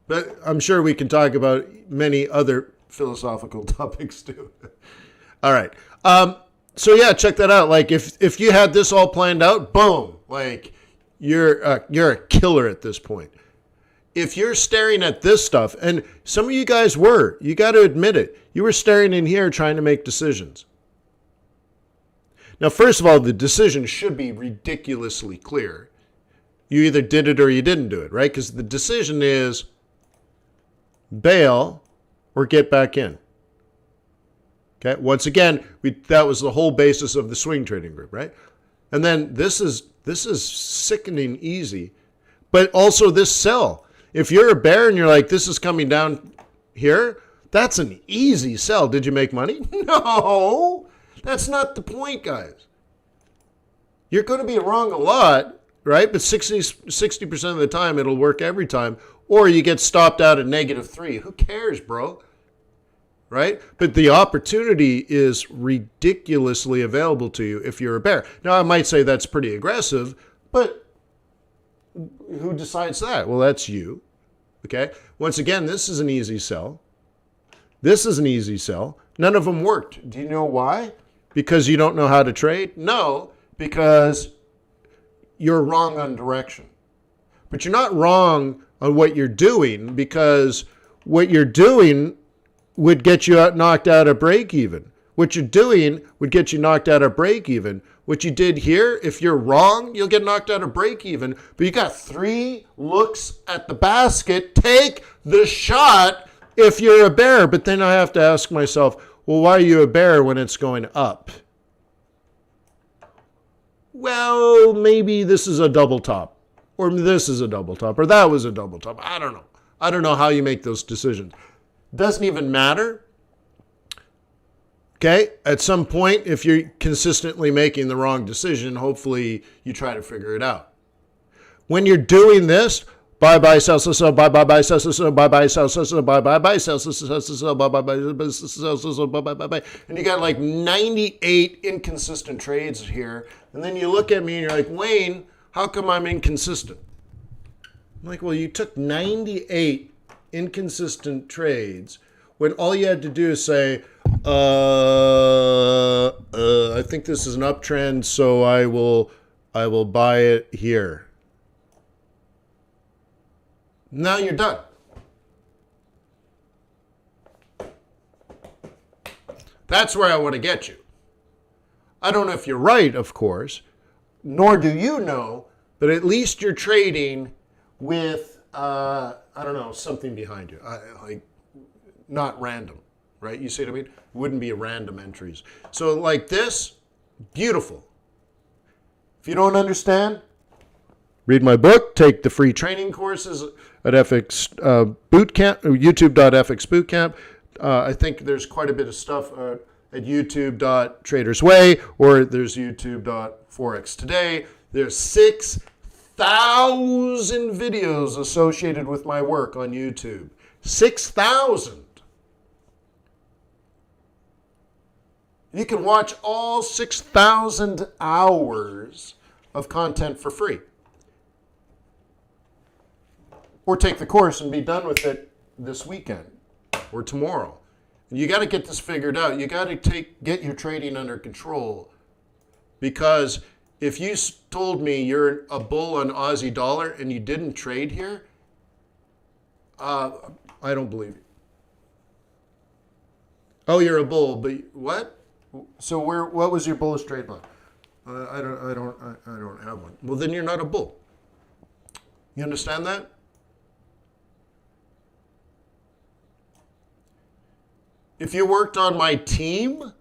But I'm sure we can talk about many other philosophical topics too. All right. So yeah, check that out. Like, if you had this all planned out, boom, like you're a killer at this point. If you're staring at this stuff, and some of you guys were, you got to admit it, you were staring in here trying to make decisions. Now, first of all, the decision should be ridiculously clear. You either did it or you didn't do it, right? Because the decision is bail or get back in. Okay. Once again, that was the whole basis of the swing trading group, right? And then this is sickening easy, but also this sell. If you're a bear and you're like, this is coming down here, that's an easy sell. Did you make money? No, that's not the point, guys. You're going to be wrong a lot, right? But 60% of the time, it'll work every time. Or you get stopped out at -3. Who cares, bro? Right? But the opportunity is ridiculously available to you if you're a bear. Now, I might say that's pretty aggressive, but who decides that? Well, that's you. Okay? Once again, this is an easy sell. This is an easy sell. None of them worked. Do you know why? Because you don't know how to trade? No, because you're wrong on direction. But you're not wrong on what you're doing, because what you're doing would get you knocked out of break even. What you're doing would get you knocked out of break even. What you did here, if you're wrong, you'll get knocked out of break even. But you got 3 looks at the basket. Take the shot if you're a bear. But then I have to ask myself, well, why are you a bear when it's going up? Well, maybe this is a double top, or this is a double top, or that was a double top. I don't know. I don't know how you make those decisions. Doesn't even matter. Okay, at some point, if you're consistently making the wrong decision, hopefully you try to figure it out. When you're doing this, Buy, buy, sell, sell, sell, buy, buy, buy, sell, sell, sell, buy, buy, sell, sell, sell, buy, buy, buy, sell, sell, sell, sell, buy, buy, buy, sell, sell, sell, buy, buy, buy, buy. And you got like 98 inconsistent trades here. And then you look at me and you're like, Wayne, how come I'm inconsistent? I'm like, well, you took 98 inconsistent trades when all you had to do is say, I think this is an uptrend, so I will buy it here. Now you're done. That's where I want to get you. I don't know if you're right, of course, nor do you know, but at least you're trading with, I don't know, something behind you. Like, not random, right? You see what I mean? It wouldn't be random entries. So like this, beautiful. If you don't understand, read my book, take the free training courses at FX Bootcamp, youtube.fx Bootcamp. I think there's quite a bit of stuff at youtube.tradersway, or there's youtube.Forex.Today. There's 6,000 videos associated with my work on YouTube. 6,000. You can watch all 6,000 hours of content for free. Or take the course and be done with it this weekend or tomorrow. You got to get this figured out. You got to get your trading under control. Because if you told me you're a bull on Aussie dollar and you didn't trade here, I don't believe you. Oh, you're a bull, but what? So what was your bullish trade line? I don't have one. Well, then you're not a bull. You understand that? If you worked on my team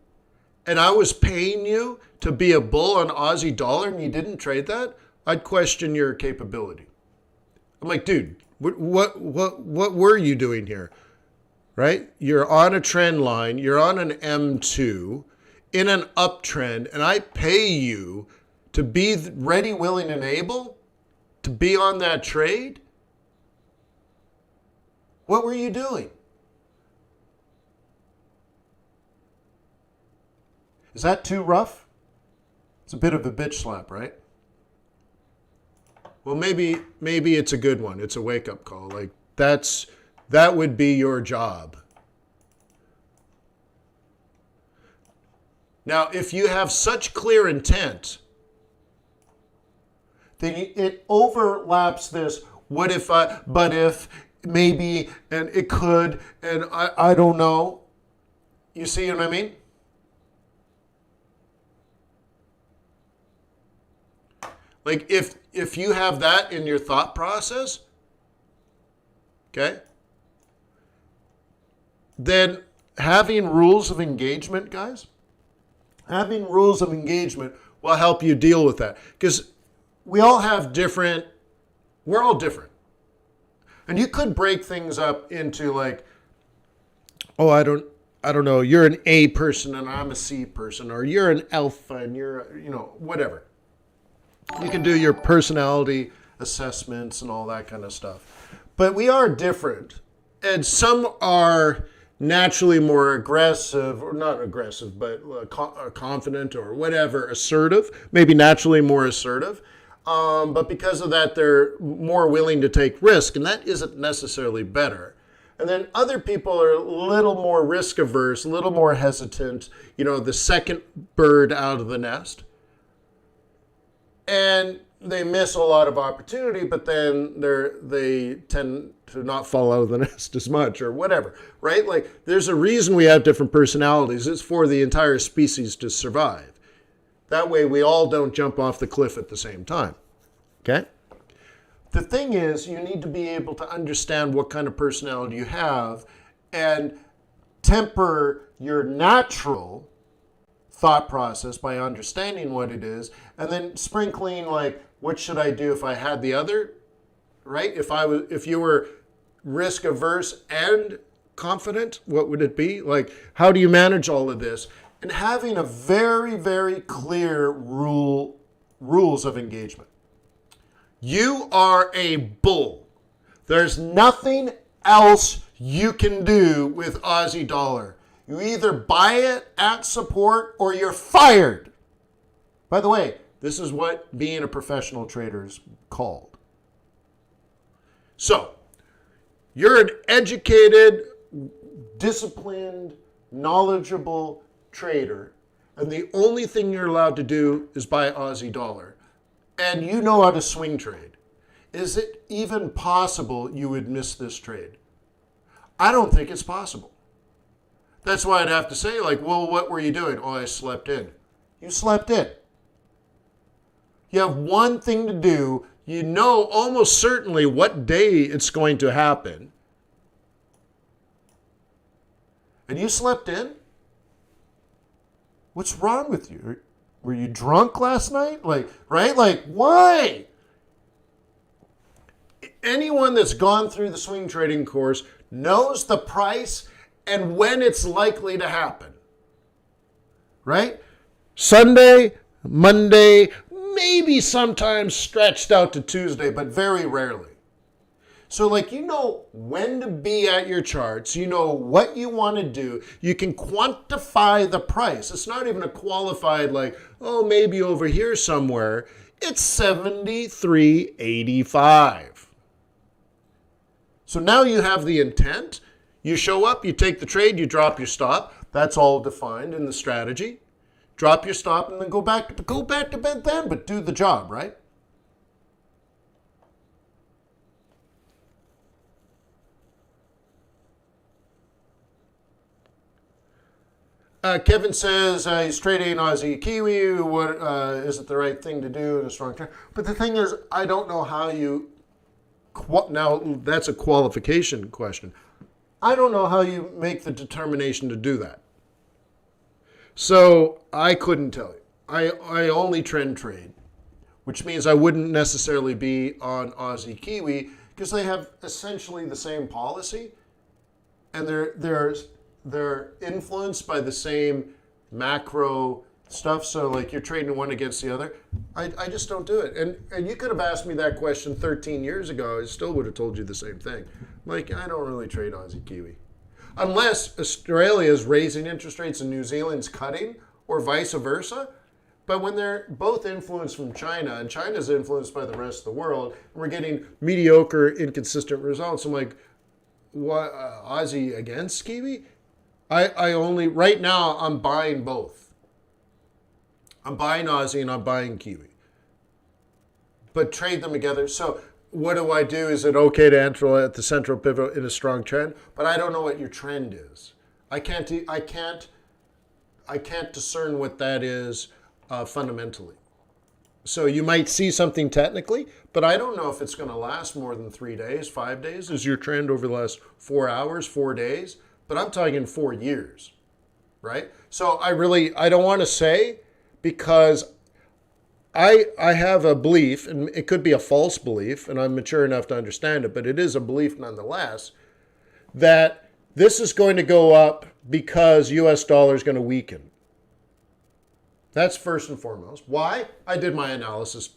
and I was paying you to be a bull on Aussie dollar and you didn't trade that, I'd question your capability. I'm like, dude, what were you doing here? Right? You're on a trend line, you're on an M2 in an uptrend, and I pay you to be ready, willing, and able to be on that trade? What were you doing? Is that too rough? It's a bit of a bitch slap, right? Well, maybe it's a good one. It's a wake-up call. Like that would be your job. Now, if you have such clear intent, then it overlaps this, what if but if, maybe, and it could, and I don't know. You see what I mean? Like if you have that in your thought process, okay, then having rules of engagement, guys, having rules of engagement will help you deal with that. Because we all have we're all different. And you could break things up into like, oh, I don't know, you're an A person and I'm a C person, or you're an alpha and you're, whatever. You can do your personality assessments and all that kind of stuff. But we are different. And some are naturally more aggressive, or not aggressive, but confident or whatever, assertive, maybe naturally more assertive. But because of that, they're more willing to take risk, and that isn't necessarily better. And then other people are a little more risk averse, a little more hesitant, the second bird out of the nest. And they miss a lot of opportunity, but then they tend to not fall out of the nest as much or whatever, right? Like there's a reason we have different personalities. It's for the entire species to survive. That way we all don't jump off the cliff at the same time, okay? The thing is, you need to be able to understand what kind of personality you have and temper your natural thought process by understanding what it is, and then sprinkling like, what should I do if I had the other, right? If you were risk averse and confident, what would it be? Like, how do you manage all of this? And having a very, very clear rules of engagement. You are a bull. There's nothing else you can do with Aussie dollar. You either buy it at support or you're fired. By the way, this is what being a professional trader is called. So, you're an educated, disciplined, knowledgeable trader, and the only thing you're allowed to do is buy Aussie dollar. And you know how to swing trade. Is it even possible you would miss this trade? I don't think it's possible. That's why I'd have to say, like, well, what were you doing? Oh, I slept in. You slept in. You have one thing to do. You know almost certainly what day it's going to happen. And you slept in? What's wrong with you? Were you drunk last night? Like, right? Like, why? Anyone that's gone through the swing trading course knows the price and when it's likely to happen. Right? Sunday, Monday, maybe sometimes stretched out to Tuesday, but very rarely. So like, you know when to be at your charts, you know what you want to do, you can quantify the price. It's not even a qualified like, oh, maybe over here somewhere. It's 73.85. So now you have the intent. You show up, you take the trade, you drop your stop. That's all defined in the strategy. Drop your stop and then go back to bed then, but do the job, right? Kevin says he's trading Aussie Kiwi. What is it the right thing to do in a strong trend? But the thing is, I don't know how you. Now that's a qualification question. I don't know how you make the determination to do that. So I couldn't tell you. I only trend trade, which means I wouldn't necessarily be on Aussie Kiwi because they have essentially the same policy, and they're influenced by the same macro stuff. So like you're trading one against the other. I just don't do it. And you could have asked me that question 13 years ago. I still would have told you the same thing. Like, I don't really trade Aussie Kiwi. Unless Australia is raising interest rates and New Zealand's cutting, or vice versa. But when they're both influenced from China, and China's influenced by the rest of the world, and we're getting mediocre, inconsistent results, I'm like, what, Aussie against Kiwi? I only, right now, I'm buying both. I'm buying Aussie and I'm buying Kiwi. But trade them together. So what do I do? Is it okay to enter at the central pivot in a strong trend? But I don't know what your trend is. I can't discern what that is fundamentally. So you might see something technically, but I don't know if it's going to last more than 3 days, 5 days. Is your trend over the last 4 hours, 4 days? But I'm talking 4 years, right? So I don't want to say, because I have a belief, and it could be a false belief, and I'm mature enough to understand it, but it is a belief nonetheless, that this is going to go up because US dollar is going to weaken. That's first and foremost. Why? I did my analysis.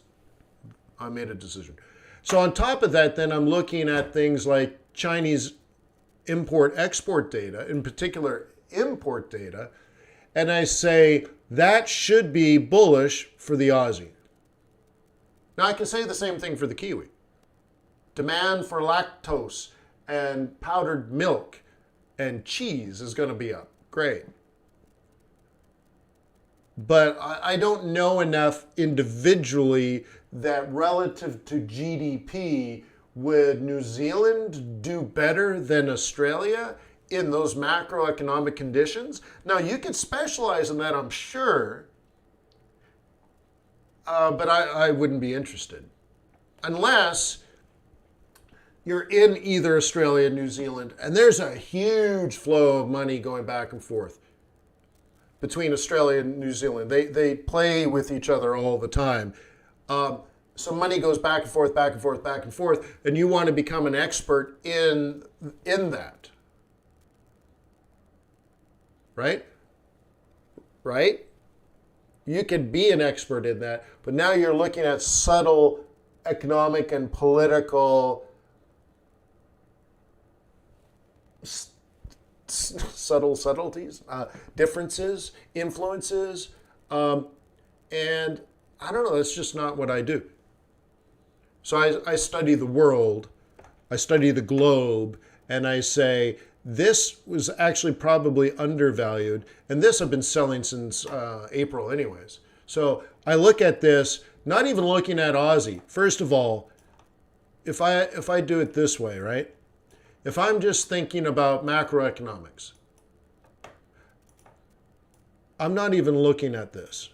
I made a decision. So on top of that, then I'm looking at things like Chinese import-export data, in particular import data, and I say that should be bullish for the Aussie. Now I can say the same thing for the Kiwi. Demand for lactose and powdered milk and cheese is going to be up. Great. But I don't know enough individually that relative to GDP, would New Zealand do better than Australia in those macroeconomic conditions? Now, you could specialize in that, I'm sure, but I wouldn't be interested. Unless you're in either Australia or New Zealand, and there's a huge flow of money going back and forth between Australia and New Zealand. They play with each other all the time. So money goes back and forth, back and forth, back and forth, and you want to become an expert in that. Right? Right? You could be an expert in that, but now you're looking at subtle economic and political subtleties, differences, influences, and I don't know, that's just not what I do. So I study the world, I study the globe, and I say, this was actually probably undervalued, and this I've been selling since April anyways. So I look at this, not even looking at Aussie. First of all, if I do it this way, right? If I'm just thinking about macroeconomics, I'm not even looking at this.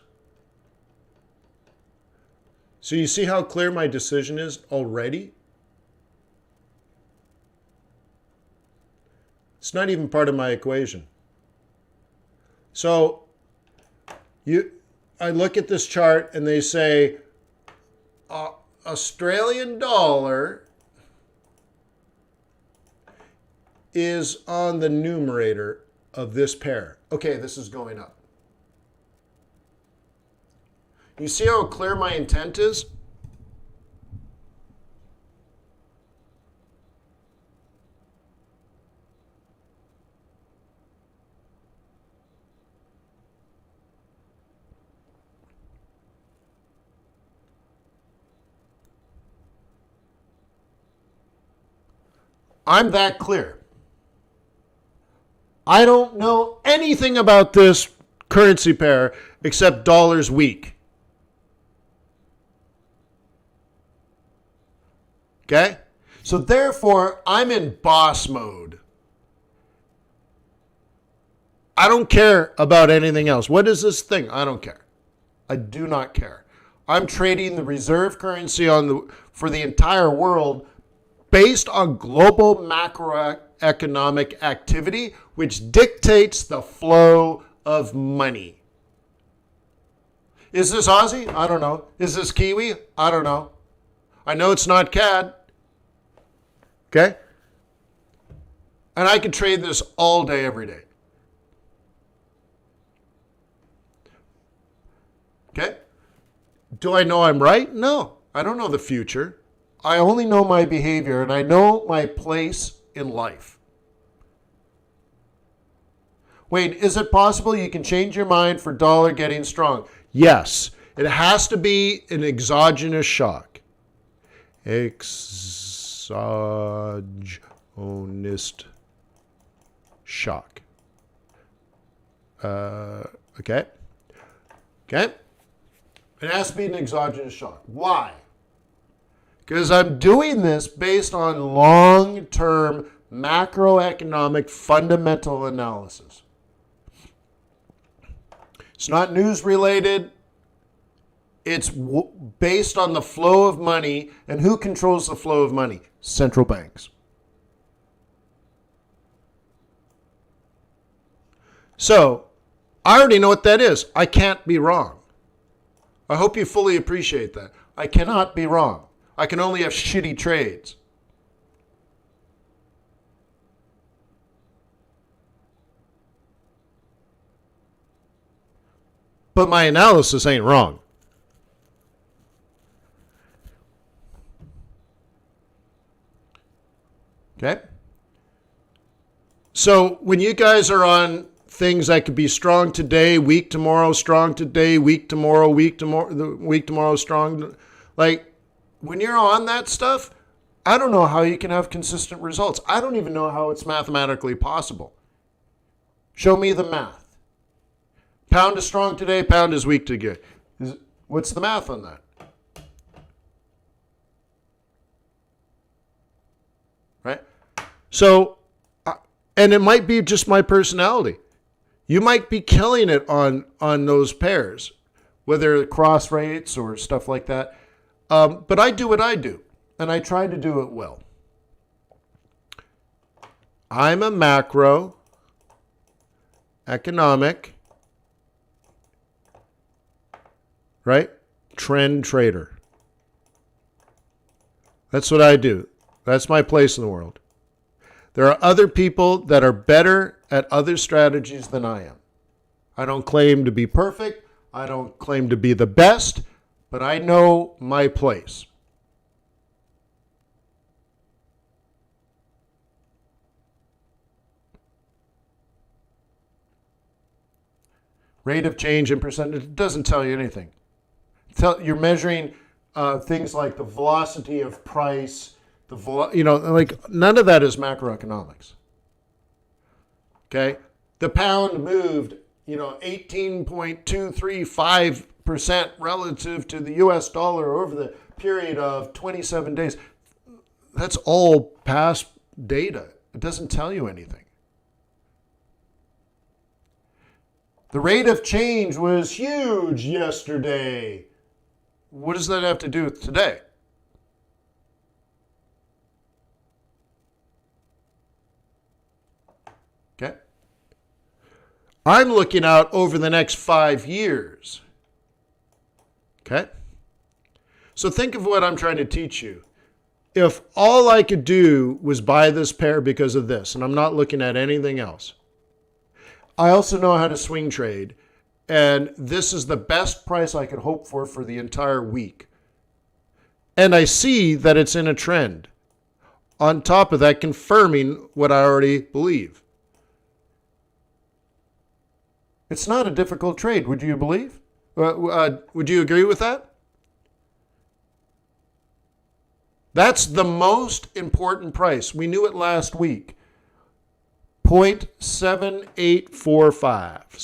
So you see how clear my decision is already? It's not even part of my equation. So I look at this chart and they say Australian dollar is on the numerator of this pair. Okay, this is going up. You see how clear my intent is? I'm that clear. I don't know anything about this currency pair except dollars weak. Okay? So therefore, I'm in boss mode. I don't care about anything else. What is this thing? I don't care. I do not care. I'm trading the reserve currency for the entire world based on global macroeconomic activity, which dictates the flow of money. Is this Aussie? I don't know. Is this Kiwi? I don't know. I know it's not CAD. Okay? And I can trade this all day, every day. Okay? Do I know I'm right? No. I don't know the future. I only know my behavior, and I know my place in life. Wait, is it possible you can change your mind for dollar getting strong? Yes. It has to be an exogenous shock. Exogenous shock. Okay. Okay. It has to be an exogenous shock. Why? Because I'm doing this based on long-term macroeconomic fundamental analysis. It's not news related. It's based on the flow of money. And who controls the flow of money? Central banks. So, I already know what that is. I can't be wrong. I hope you fully appreciate that. I cannot be wrong. I can only have shitty trades. But my analysis ain't wrong. Okay? So when you guys are on things that could be strong today, weak tomorrow, strong today, weak tomorrow, weak tomorrow, strong, like, when you're on that stuff, I don't know how you can have consistent results. I don't even know how it's mathematically possible. Show me the math. Pound is strong today, pound is weak today. What's the math on that? Right? So, and it might be just my personality. You might be killing it on those pairs, whether cross rates or stuff like that. But I do what I do, and I try to do it well. I'm a macro economic, right, trend trader. That's what I do. That's my place in the world. There are other people that are better at other strategies than I am. I don't claim to be perfect. I don't claim to be the best. But I know my place. Rate of change in percentage, it doesn't tell you anything. You're measuring things like the velocity of price, like none of that is macroeconomics. Okay? The pound moved, 18.235% relative to the US dollar over the period of 27 days. That's all past data. It doesn't tell you anything. The rate of change was huge yesterday. What does that have to do with today? Okay. I'm looking out over the next 5 years. Okay. So think of what I'm trying to teach you. If all I could do was buy this pair because of this, and I'm not looking at anything else, I also know how to swing trade, and this is the best price I could hope for the entire week. And I see that it's in a trend. On top of that, confirming what I already believe. It's not a difficult trade, would you believe? Would you agree with that? That's the most important price. We knew it last week. 0.7845.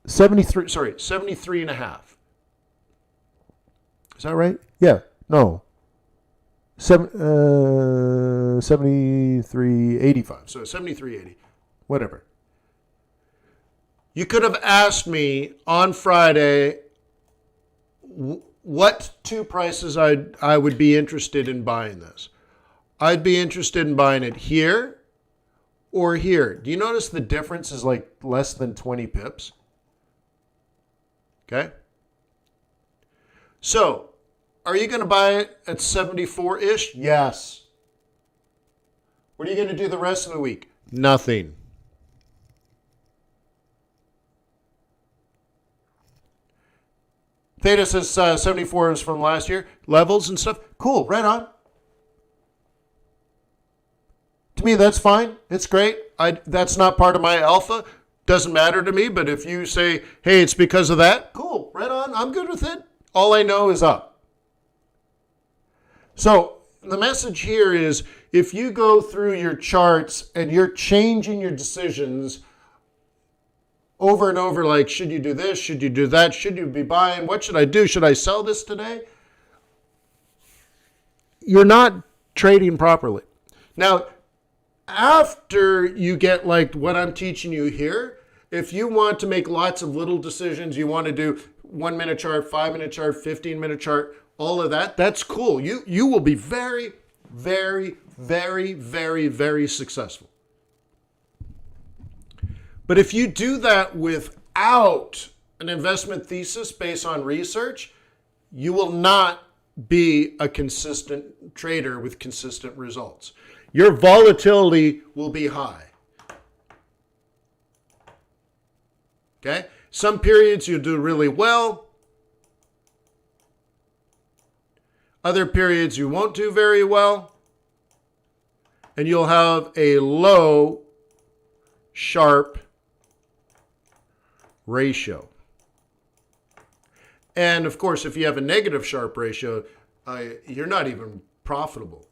73 and a half. Is that right? Yeah. No. 73.85. So 73.80. Whatever. You could have asked me on Friday what two prices I would be interested in buying this. I'd be interested in buying it here or here. Do you notice the difference is like less than 20 pips? Okay. So, are you going to buy it at 74-ish? Yes. What are you going to do the rest of the week? Nothing. Theta says 74 is from last year. Levels and stuff. Cool. Right on. To me, that's fine. It's great. That's not part of my alpha. Doesn't matter to me. But if you say, hey, it's because of that, cool. Right on. I'm good with it. All I know is up. So the message here is if you go through your charts and you're changing your decisions over and over, like, should you do this? Should you do that? Should you be buying? What should I do? Should I sell this today? You're not trading properly. Now, after you get like what I'm teaching you here, if you want to make lots of little decisions, you want to do 1 minute chart, 5 minute chart, 15-minute chart, all of that, that's cool. You will be very, very, very, very, very successful. But if you do that without an investment thesis based on research, you will not be a consistent trader with consistent results. Your volatility will be high. Okay? Some periods you'll do really well. Other periods you won't do very well. And you'll have a low, sharp ratio. And of course, if you have a negative sharp ratio, you're not even profitable.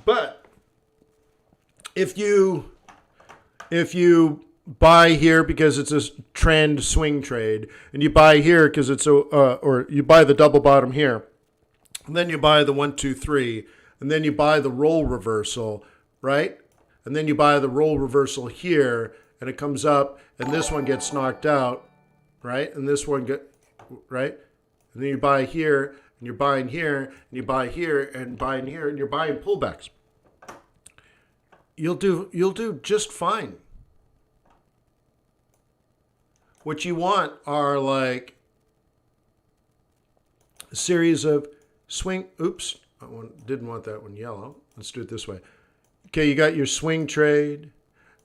But if you buy here because it's a trend swing trade, and you buy here because it's or you buy the double bottom here, and then you buy the 1, 2, 3, and then you buy the roll reversal, right? And then you buy the roll reversal here, and it comes up, and this one gets knocked out, right? And this one right? And then you buy here, and you're buying here, and you buy here, and buying here, and you're buying pullbacks. You'll do just fine. What you want are like a series of swing. Oops, didn't want that one yellow. Let's do it this way. Okay, you got your swing trade,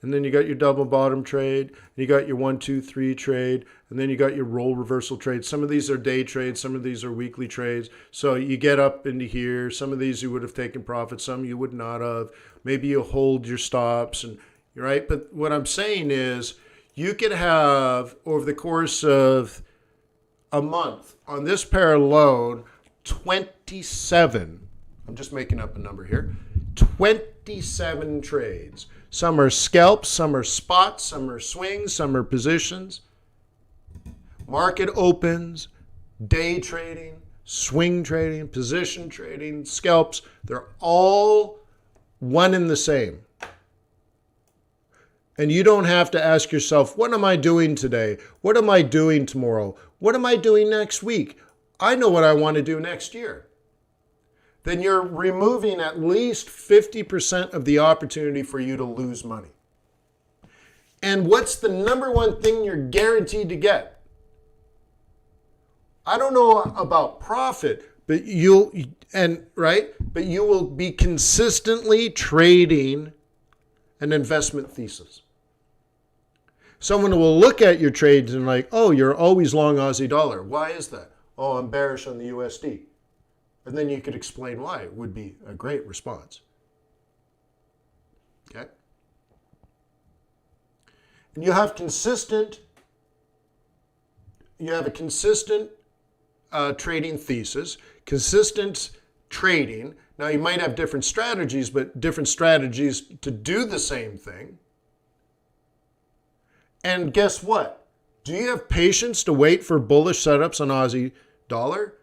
and then you got your double bottom trade, and you got your 1, 2, 3 trade, and then you got your roll reversal trades. Some of these are day trades, some of these are weekly trades. So you get up into here. Some of these you would have taken profit, some you would not have. Maybe you hold your stops, and right. But what I'm saying is, you could have over the course of a month on this pair alone 27. I'm just making up a number here. 27 trades. Some are scalps, some are spots, some are swings, some are positions. Market opens, day trading, swing trading, position trading, scalps. They're all one and the same. And you don't have to ask yourself, what am I doing today? What am I doing tomorrow? What am I doing next week? I know what I want to do next year. Then you're removing at least 50% of the opportunity for you to lose money. And what's the number one thing you're guaranteed to get? I don't know about profit, but you will be consistently trading an investment thesis. Someone will look at your trades and like, oh, you're always long Aussie dollar. Why is that? Oh, I'm bearish on the USD. And then you could explain why. It would be a great response. Okay? And you have a consistent trading thesis, consistent trading. Now, you might have different strategies, but different strategies to do the same thing. And guess what? Do you have patience to wait for bullish setups on Aussie dollar?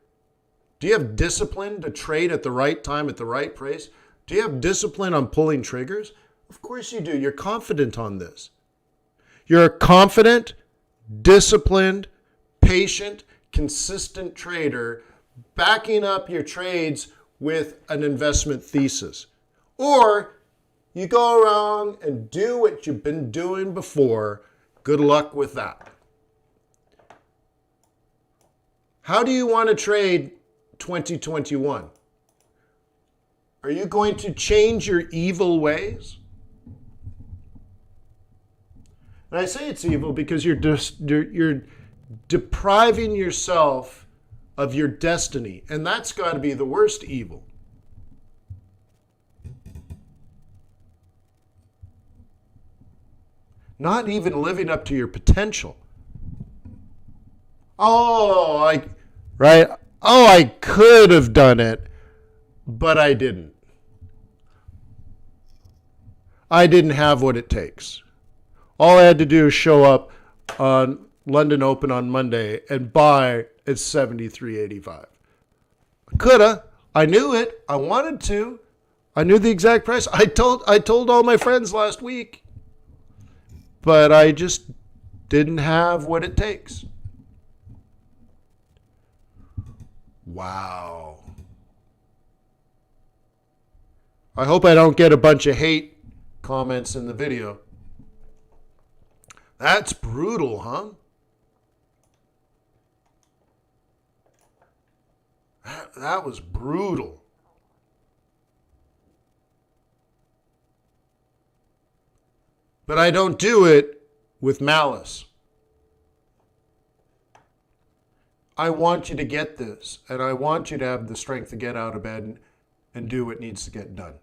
Do you have discipline to trade at the right time, at the right price? Do you have discipline on pulling triggers? Of course you do. You're confident on this. You're a confident, disciplined, patient, consistent trader backing up your trades with an investment thesis. Or you go around and do what you've been doing before. Good luck with that. How do you want to trade 2021? Are you going to change your evil ways? And I say it's evil because you're depriving yourself of your destiny, and that's got to be the worst evil. Not even living up to your potential. I could have done it, but I didn't. I didn't have what it takes. All I had to do is show up on London Open on Monday and buy at 73.85. Coulda. I knew it. I wanted to. I knew the exact price. I told all my friends last week. But I just didn't have what it takes. Wow. I hope I don't get a bunch of hate comments in the video. That's brutal, huh? That was brutal. But I don't do it with malice. I want you to get this, and I want you to have the strength to get out of bed and do what needs to get done.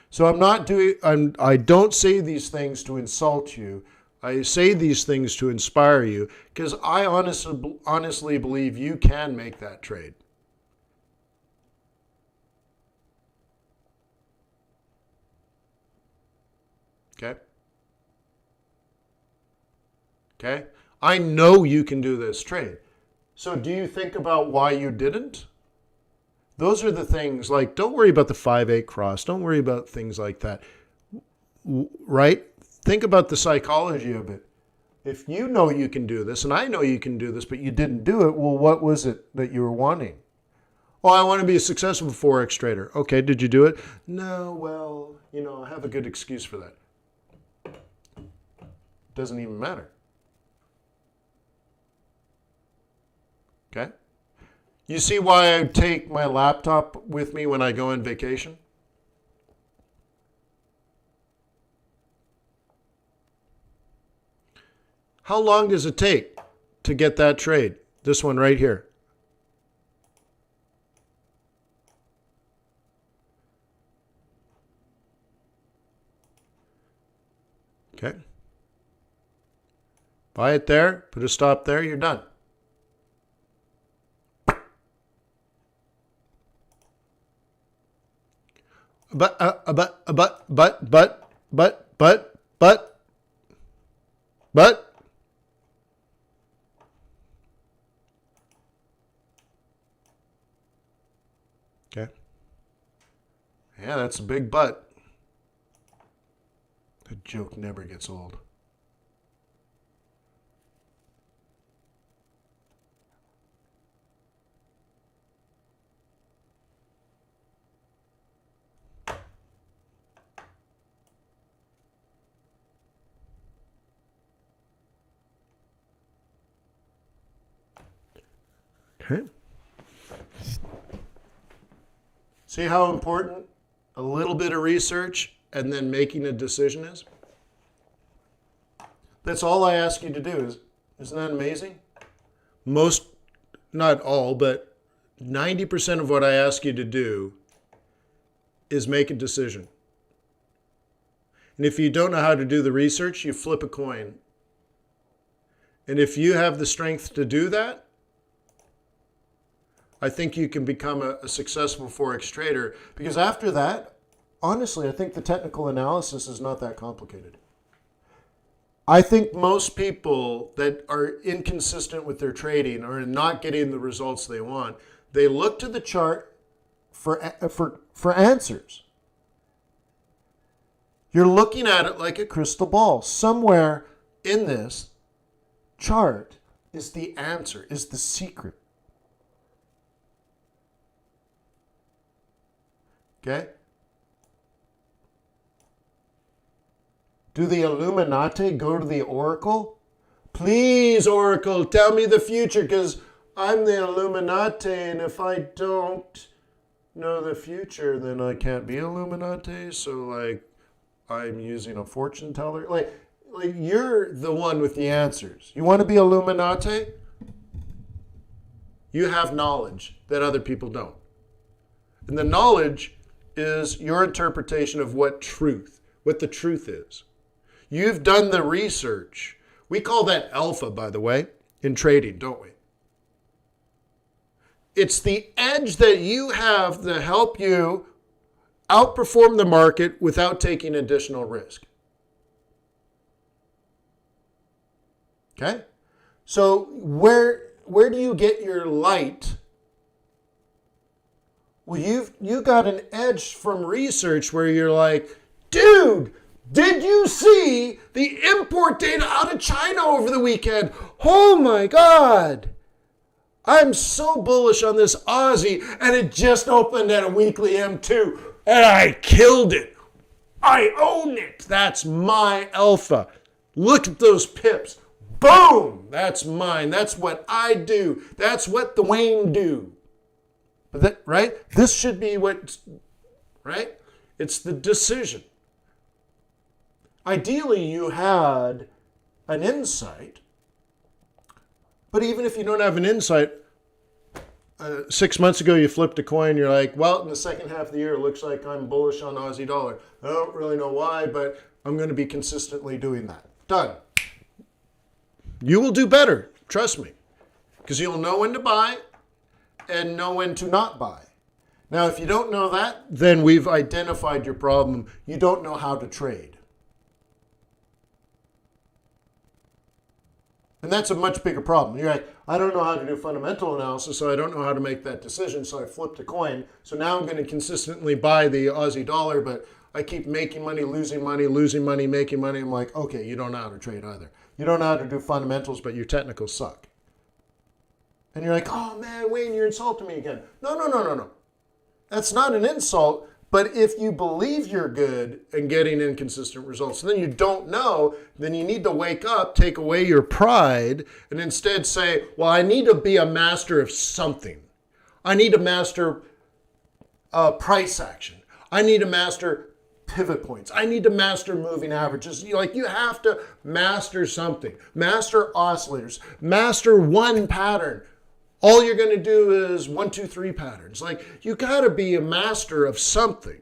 So I don't say these things to insult you. I say these things to inspire you because I honestly believe you can make that trade. Okay? I know you can do this trade. So do you think about why you didn't? Those are the things like, don't worry about the 5-8 cross. Don't worry about things like that. Right? Think about the psychology of it. If you know you can do this, and I know you can do this, but you didn't do it, well, what was it that you were wanting? Oh, I want to be a successful Forex trader. Okay, did you do it? No, well, I have a good excuse for that. Doesn't even matter. Okay? You see why I take my laptop with me when I go on vacation? How long does it take to get that trade? This one right here. Okay. Buy it there, put a stop there, you're done. But okay. Yeah, that's a big but. The joke never gets old. Okay. See how important a little bit of research and then making a decision is? That's all I ask you to do. Isn't that amazing? Most, not all, but 90% of what I ask you to do is make a decision. And if you don't know how to do the research, you flip a coin. And if you have the strength to do that, I think you can become a successful Forex trader, because after that, honestly, I think the technical analysis is not that complicated. I think most people that are inconsistent with their trading or not getting the results they want, they look to the chart for answers. You're looking at it like a crystal ball. Somewhere in this chart is the answer, is the secret. Okay? Do the Illuminati go to the Oracle? Please, Oracle, tell me the future, because I'm the Illuminati, and if I don't know the future, then I can't be Illuminati. So, like, I'm using a fortune teller. Like you're the one with the answers. You want to be Illuminati? You have knowledge that other people don't. And the knowledge is your interpretation of what the truth is. You've done the research. We call that alpha, by the way, in trading, don't we? It's the edge that you have to help you outperform the market without taking additional risk. Okay? So where do you get your light? Well, you got an edge from research where you're like, dude, did you see the import data out of China over the weekend? Oh my God. I'm so bullish on this Aussie, and it just opened at a weekly M2, and I killed it. I own it. That's my alpha. Look at those pips. Boom. That's mine. That's what I do. That's what the Wayne do. But that, right? This should be what, right? It's the decision. Ideally, you had an insight, but even if you don't have an insight, 6 months ago you flipped a coin, you're like, well, in the second half of the year, it looks like I'm bullish on Aussie dollar. I don't really know why, but I'm going to be consistently doing that. Done. You will do better, trust me, because you'll know when to buy and know when to not buy. Now, if you don't know that, then we've identified your problem. You don't know how to trade. And that's a much bigger problem. You're like, I don't know how to do fundamental analysis, so I don't know how to make that decision, so I flipped a coin. So now I'm going to consistently buy the Aussie dollar, but I keep making money, losing money, making money. I'm like, okay, you don't know how to trade either. You don't know how to do fundamentals, but your technicals suck. And you're like, oh man, Wayne, you're insulting me again. No. That's not an insult. But if you believe you're good and getting inconsistent results, and then you don't know, then you need to wake up, take away your pride, and instead say, well, I need to be a master of something. I need to master price action. I need to master pivot points. I need to master moving averages. You have to master something. Master oscillators. Master one pattern. All you're going to do is 1, 2, 3 patterns. You got to be a master of something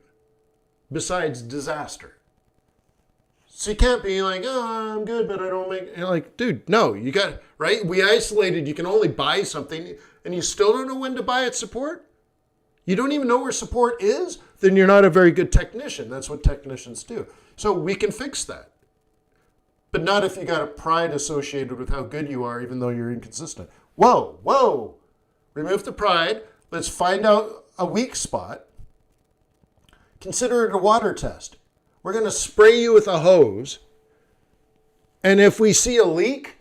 besides disaster. So you can't be like, oh, I'm good, but I don't make... You're like, dude, no, you got... Right? We isolated, you can only buy something, and you still don't know when to buy at support? You don't even know where support is? Then you're not a very good technician. That's what technicians do. So we can fix that. But not if you got a pride associated with how good you are, even though you're inconsistent. Whoa. Remove the pride. Let's find out a weak spot. Consider it a water test. We're going to spray you with a hose. And if we see a leak,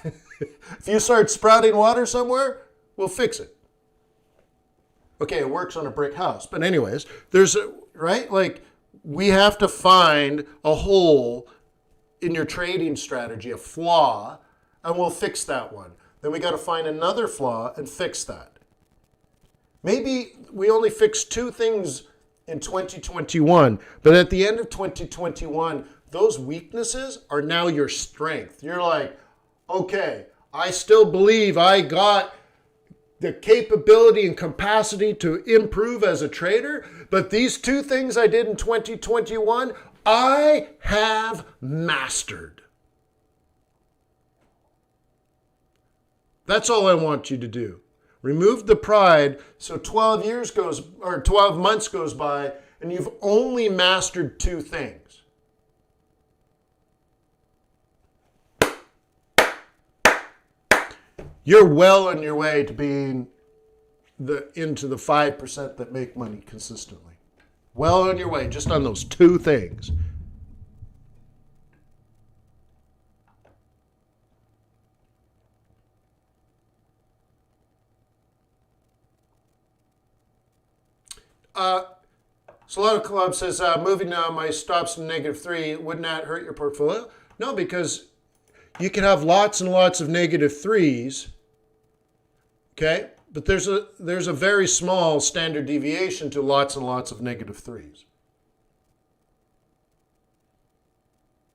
if you start sprouting water somewhere, we'll fix it. Okay, it works on a brick house. But anyways, we have to find a hole in your trading strategy, a flaw, and we'll fix that one. Then we got to find another flaw and fix that. Maybe we only fixed 2 things in 2021, but at the end of 2021, those weaknesses are now your strength. You're like, okay, I still believe I got the capability and capacity to improve as a trader, but these 2 things I did in 2021, I have mastered. That's all I want you to do. Remove the pride so 12 months goes by and you've only mastered 2 things. You're well on your way to being into the 5% that make money consistently. Well on your way, just on those 2 things. So a lot of clubs says, moving now my stops to -3, wouldn't that hurt your portfolio? No, because you can have lots and lots of -3s, okay? But there's a very small standard deviation to lots and lots of -3s.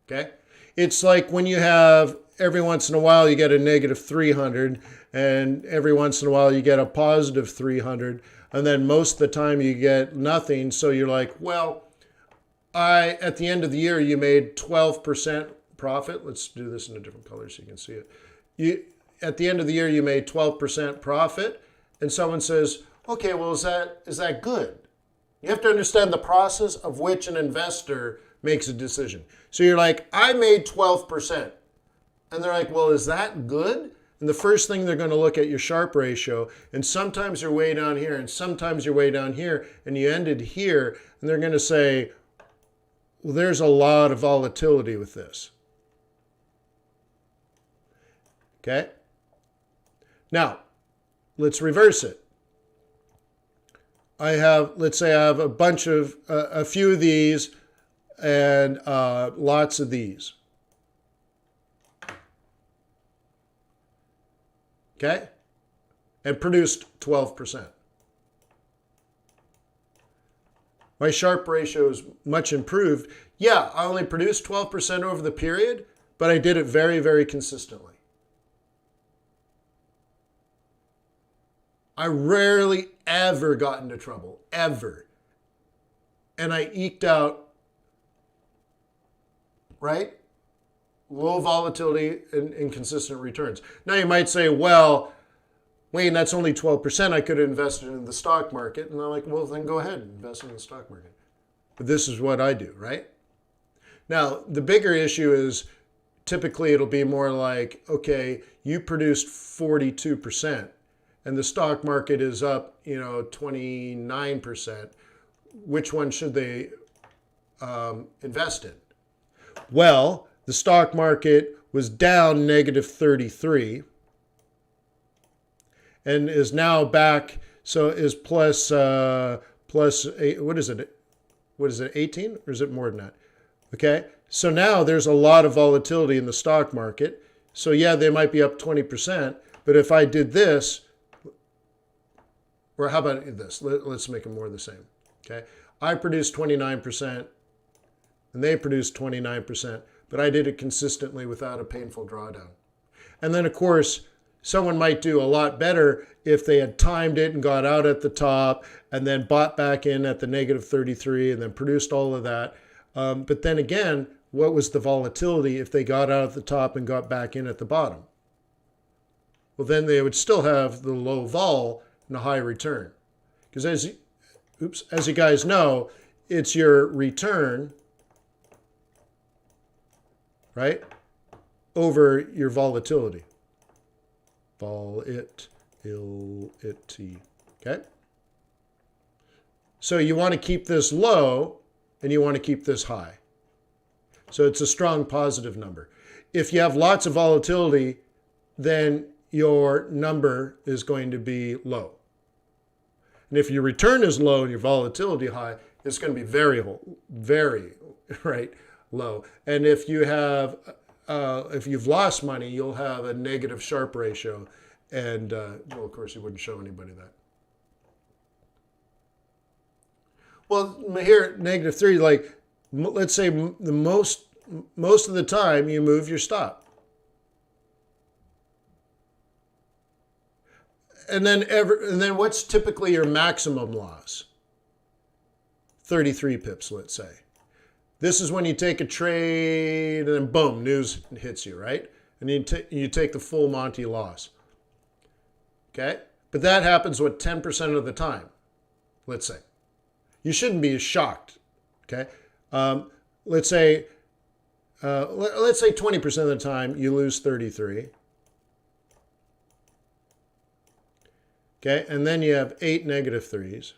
Okay? It's like when you have, every once in a while you get a -300, and every once in a while you get a positive 300, and then most of the time you get nothing. So you're like, well, at the end of the year you made 12% profit. Let's do this in a different color so you can see it. At the end of the year you made 12% profit, and someone says, okay, well, is that good? You have to understand the process of which an investor makes a decision. So you're like, I made 12%. And they're like, well, is that good? And the first thing they're going to look at your Sharpe ratio, and sometimes you're way down here, and sometimes you're way down here, and you ended here, and they're going to say, well, there's a lot of volatility with this. Okay? Now, let's reverse it. Let's say I have a few of these and lots of these. Okay? And produced 12%. My Sharpe ratio is much improved. Yeah, I only produced 12% over the period, but I did it very, very consistently. I rarely ever got into trouble, ever. And I eked out, right? Low volatility and consistent returns. Now you might say, well, Wayne, that's only 12%. I could have invested in the stock market. And I'm like, well, then go ahead and invest in the stock market. But this is what I do, right? Now, the bigger issue is typically it'll be more like, okay, you produced 42% and the stock market is up, 29%. Which one should they invest in? Well, the stock market was down -33 and is now back, so is plus 8, what is it? What is it, 18? Or is it more than that? Okay, so now there's a lot of volatility in the stock market. So yeah, they might be up 20%, but if I did this, or how about this? Let's make them more the same. Okay, I produced 29%, and they produced 29%, but I did it consistently without a painful drawdown. And then, of course, someone might do a lot better if they had timed it and got out at the top and then bought back in at the negative 33 and then produced all of that. But then again, what was the volatility if they got out at the top and got back in at the bottom? Well, then they would still have the low vol and a high return. Because as you guys know, it's your return, right, over your volatility. Volatility, okay? So you want to keep this low and you want to keep this high. So it's a strong positive number. If you have lots of volatility, then your number is going to be low. And if your return is low and your volatility high, it's going to be very, right, low. And if you have, if you've lost money, you'll have a negative Sharpe ratio. And, well, of course, you wouldn't show anybody that. Well, here, negative 3, like, let's say the most of the time you move your stop. And then what's typically your maximum loss? 33 pips, let's say. This is when you take a trade and then boom, news hits you, right? And you take the full Monty loss. Okay? But that happens, 10% of the time, let's say. You shouldn't be shocked, okay? Let's say 20% of the time you lose 33. Okay, and then you have 8 negative 3s.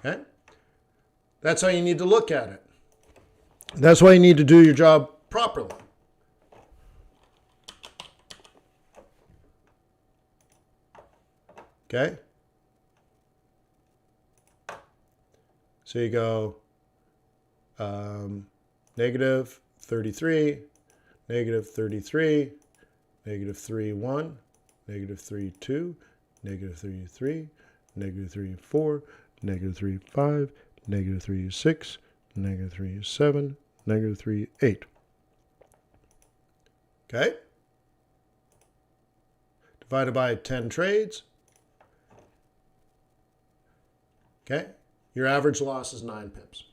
Okay? That's how you need to look at it. That's why you need to do your job properly. Okay? So you go negative 33, negative 33, negative 3, 1, negative 3, 2, negative 3, 3, negative 3, 4, negative 3, 5, negative 3, 6, negative 3, 7, negative 3, 8. Okay? Divided by 10 trades. Okay? Your average loss is 9 pips.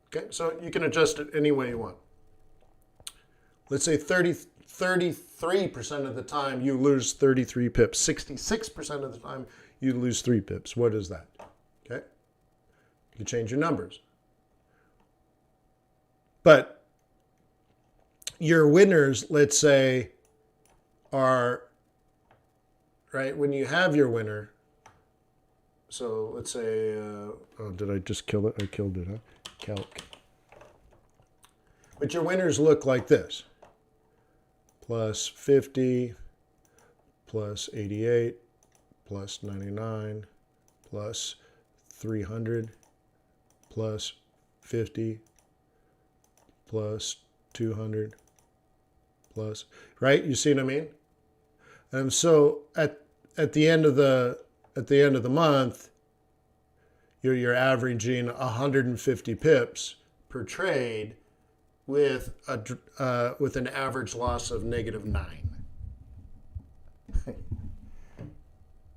Okay, so you can adjust it any way you want. Let's say 33% of the time you lose 33 pips. 66% of the time you lose 3 pips. What is that? Okay? You change your numbers. But your winners, let's say, are, right, when you have your winner, so let's say, oh, did I just kill it? I killed it, huh? Calc. But your winners look like this. Plus 50, plus 88, plus 99, plus 300, plus 50, plus 200, plus, right? You see what I mean? And so at the end of the month, you're averaging 150 pips per trade with an average loss of negative 9. And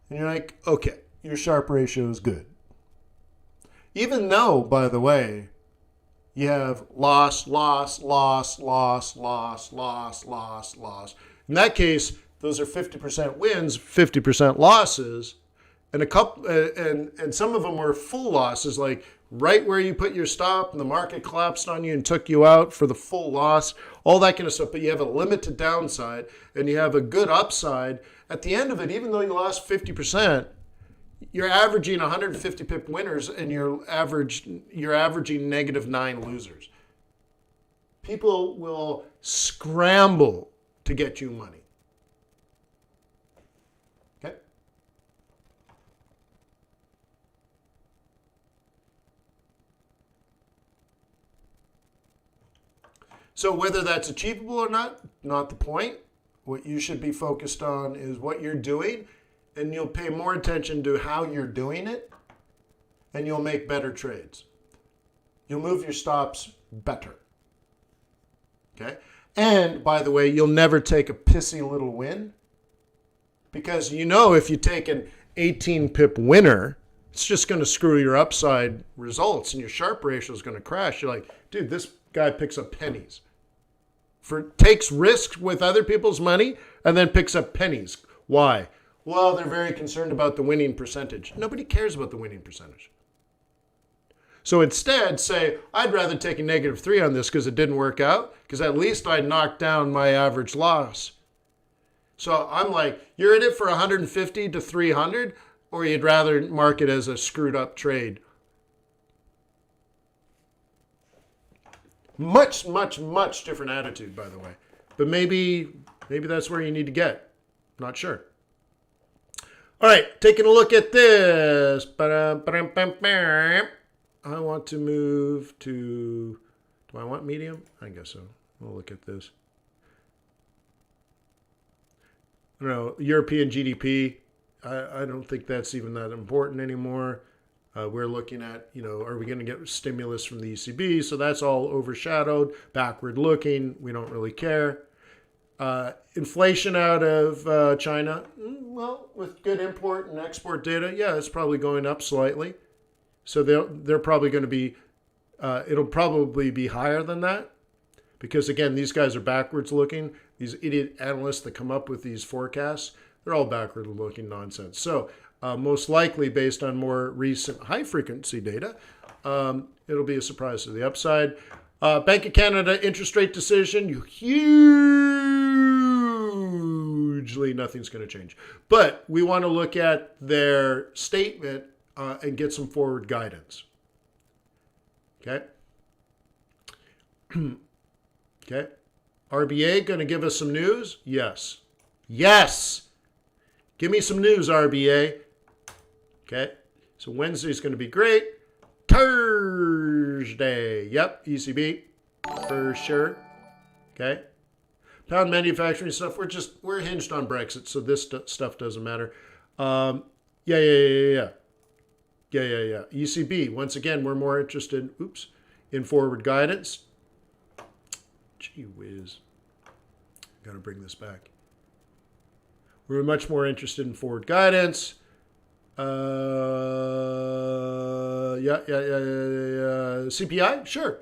you're like, okay, your Sharpe ratio is good. Even though, by the way, you have loss, loss, loss, loss, loss, loss, loss, loss. In that case, those are 50% wins, 50% losses, and a couple, and some of them were full losses, like right where you put your stop and the market collapsed on you and took you out for the full loss, all that kind of stuff. But you have a limited downside and you have a good upside. At the end of it, even though you lost 50%, you're averaging 150 pip winners and you're averaging negative 9 losers. People will scramble to get you money. Okay? So whether that's achievable or not the point. What you should be focused on is what you're doing, and you'll pay more attention to how you're doing it, and you'll make better trades. You'll move your stops better. Okay? And, by the way, you'll never take a pissy little win, because you know if you take an 18 pip winner, it's just going to screw your upside results, and your Sharpe ratio is going to crash. You're like, dude, this guy picks up pennies. Takes risks with other people's money and then picks up pennies. Why? Well, they're very concerned about the winning percentage. Nobody cares about the winning percentage. So instead, say, I'd rather take a -3 on this because it didn't work out, because at least I knocked down my average loss. So I'm like, you're in it for 150 to 300, or you'd rather mark it as a screwed up trade. Much, much, much different attitude, by the way. But maybe that's where you need to get. Not sure. All right, taking a look at this. I want to move to, do I want medium? I guess so. We'll look at this. I don't know, European GDP. I don't think that's even that important anymore. We're looking at, are we going to get stimulus from the ECB? So that's all overshadowed, backward looking. We don't really care. Inflation out of China, well, with good import and export data, yeah, it's probably going up slightly. So they're probably going to be, it'll probably be higher than that. Because again, these guys are backwards looking. These idiot analysts that come up with these forecasts, they're all backward looking nonsense. So most likely based on more recent high frequency data, it'll be a surprise to the upside. Bank of Canada interest rate decision, hugely nothing's going to change. But we want to look at their statement and get some forward guidance. Okay. Okay. RBA going to give us some news? Yes. Yes. Give me some news, RBA. Okay. So Wednesday's going to be great. Thursday. Yep. ECB. For sure. Okay. Pound manufacturing stuff. We're hinged on Brexit, so this stuff doesn't matter. Yeah. ECB. Once again, we're more interested, in forward guidance. Gee whiz. Got to bring this back. We're much more interested in forward guidance. CPI? Sure.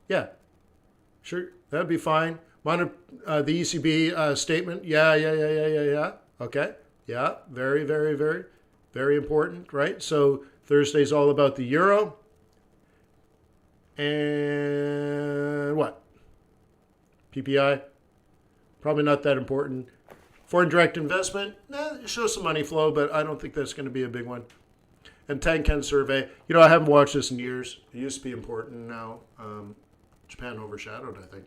Yeah. Sure. That'd be fine. The ECB statement? Yeah. Okay. Yeah. Very, very, very, very important, right? So Thursday's all about the euro. And what? PPI? Probably not that important. Foreign direct investment? It shows some money flow, but I don't think that's going to be a big one. And Tankan survey. I haven't watched this in years. It used to be important. Now Japan overshadowed, I think.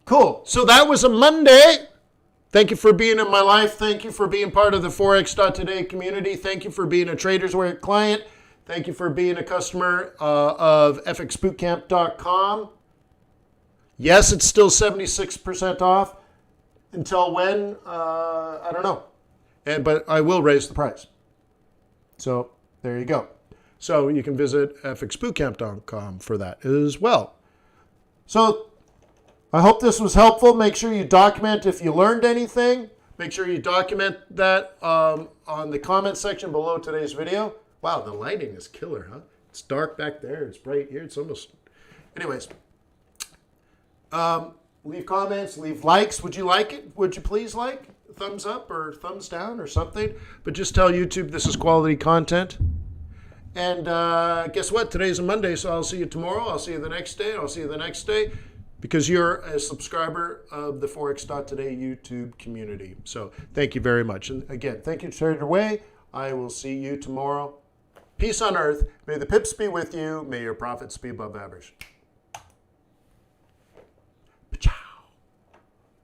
Cool. So that was a Monday. Thank you for being in my life. Thank you for being part of the Forex.Today community. Thank you for being a Traders Wear client. Thank you for being a customer of fxbootcamp.com. Yes, it's still 76% off. Until when? I don't know. But I will raise the price. So there you go. So you can visit fxbootcamp.com for that as well. So I hope this was helpful. Make sure you document if you learned anything. Make sure you document that on the comment section below today's video. Wow, the lighting is killer, huh? It's dark back there. It's bright here. It's almost... Anyways. Leave comments, leave likes. Would you like it? Would you please like? Thumbs up or thumbs down or something. But just tell YouTube this is quality content. And guess what? Today's a Monday, so I'll see you tomorrow. I'll see you the next day. I'll see you the next day. Because you're a subscriber of the Forex.Today YouTube community. So thank you very much. And again, thank you, Trader Way. I will see you tomorrow. Peace on earth. May the pips be with you. May your profits be above average.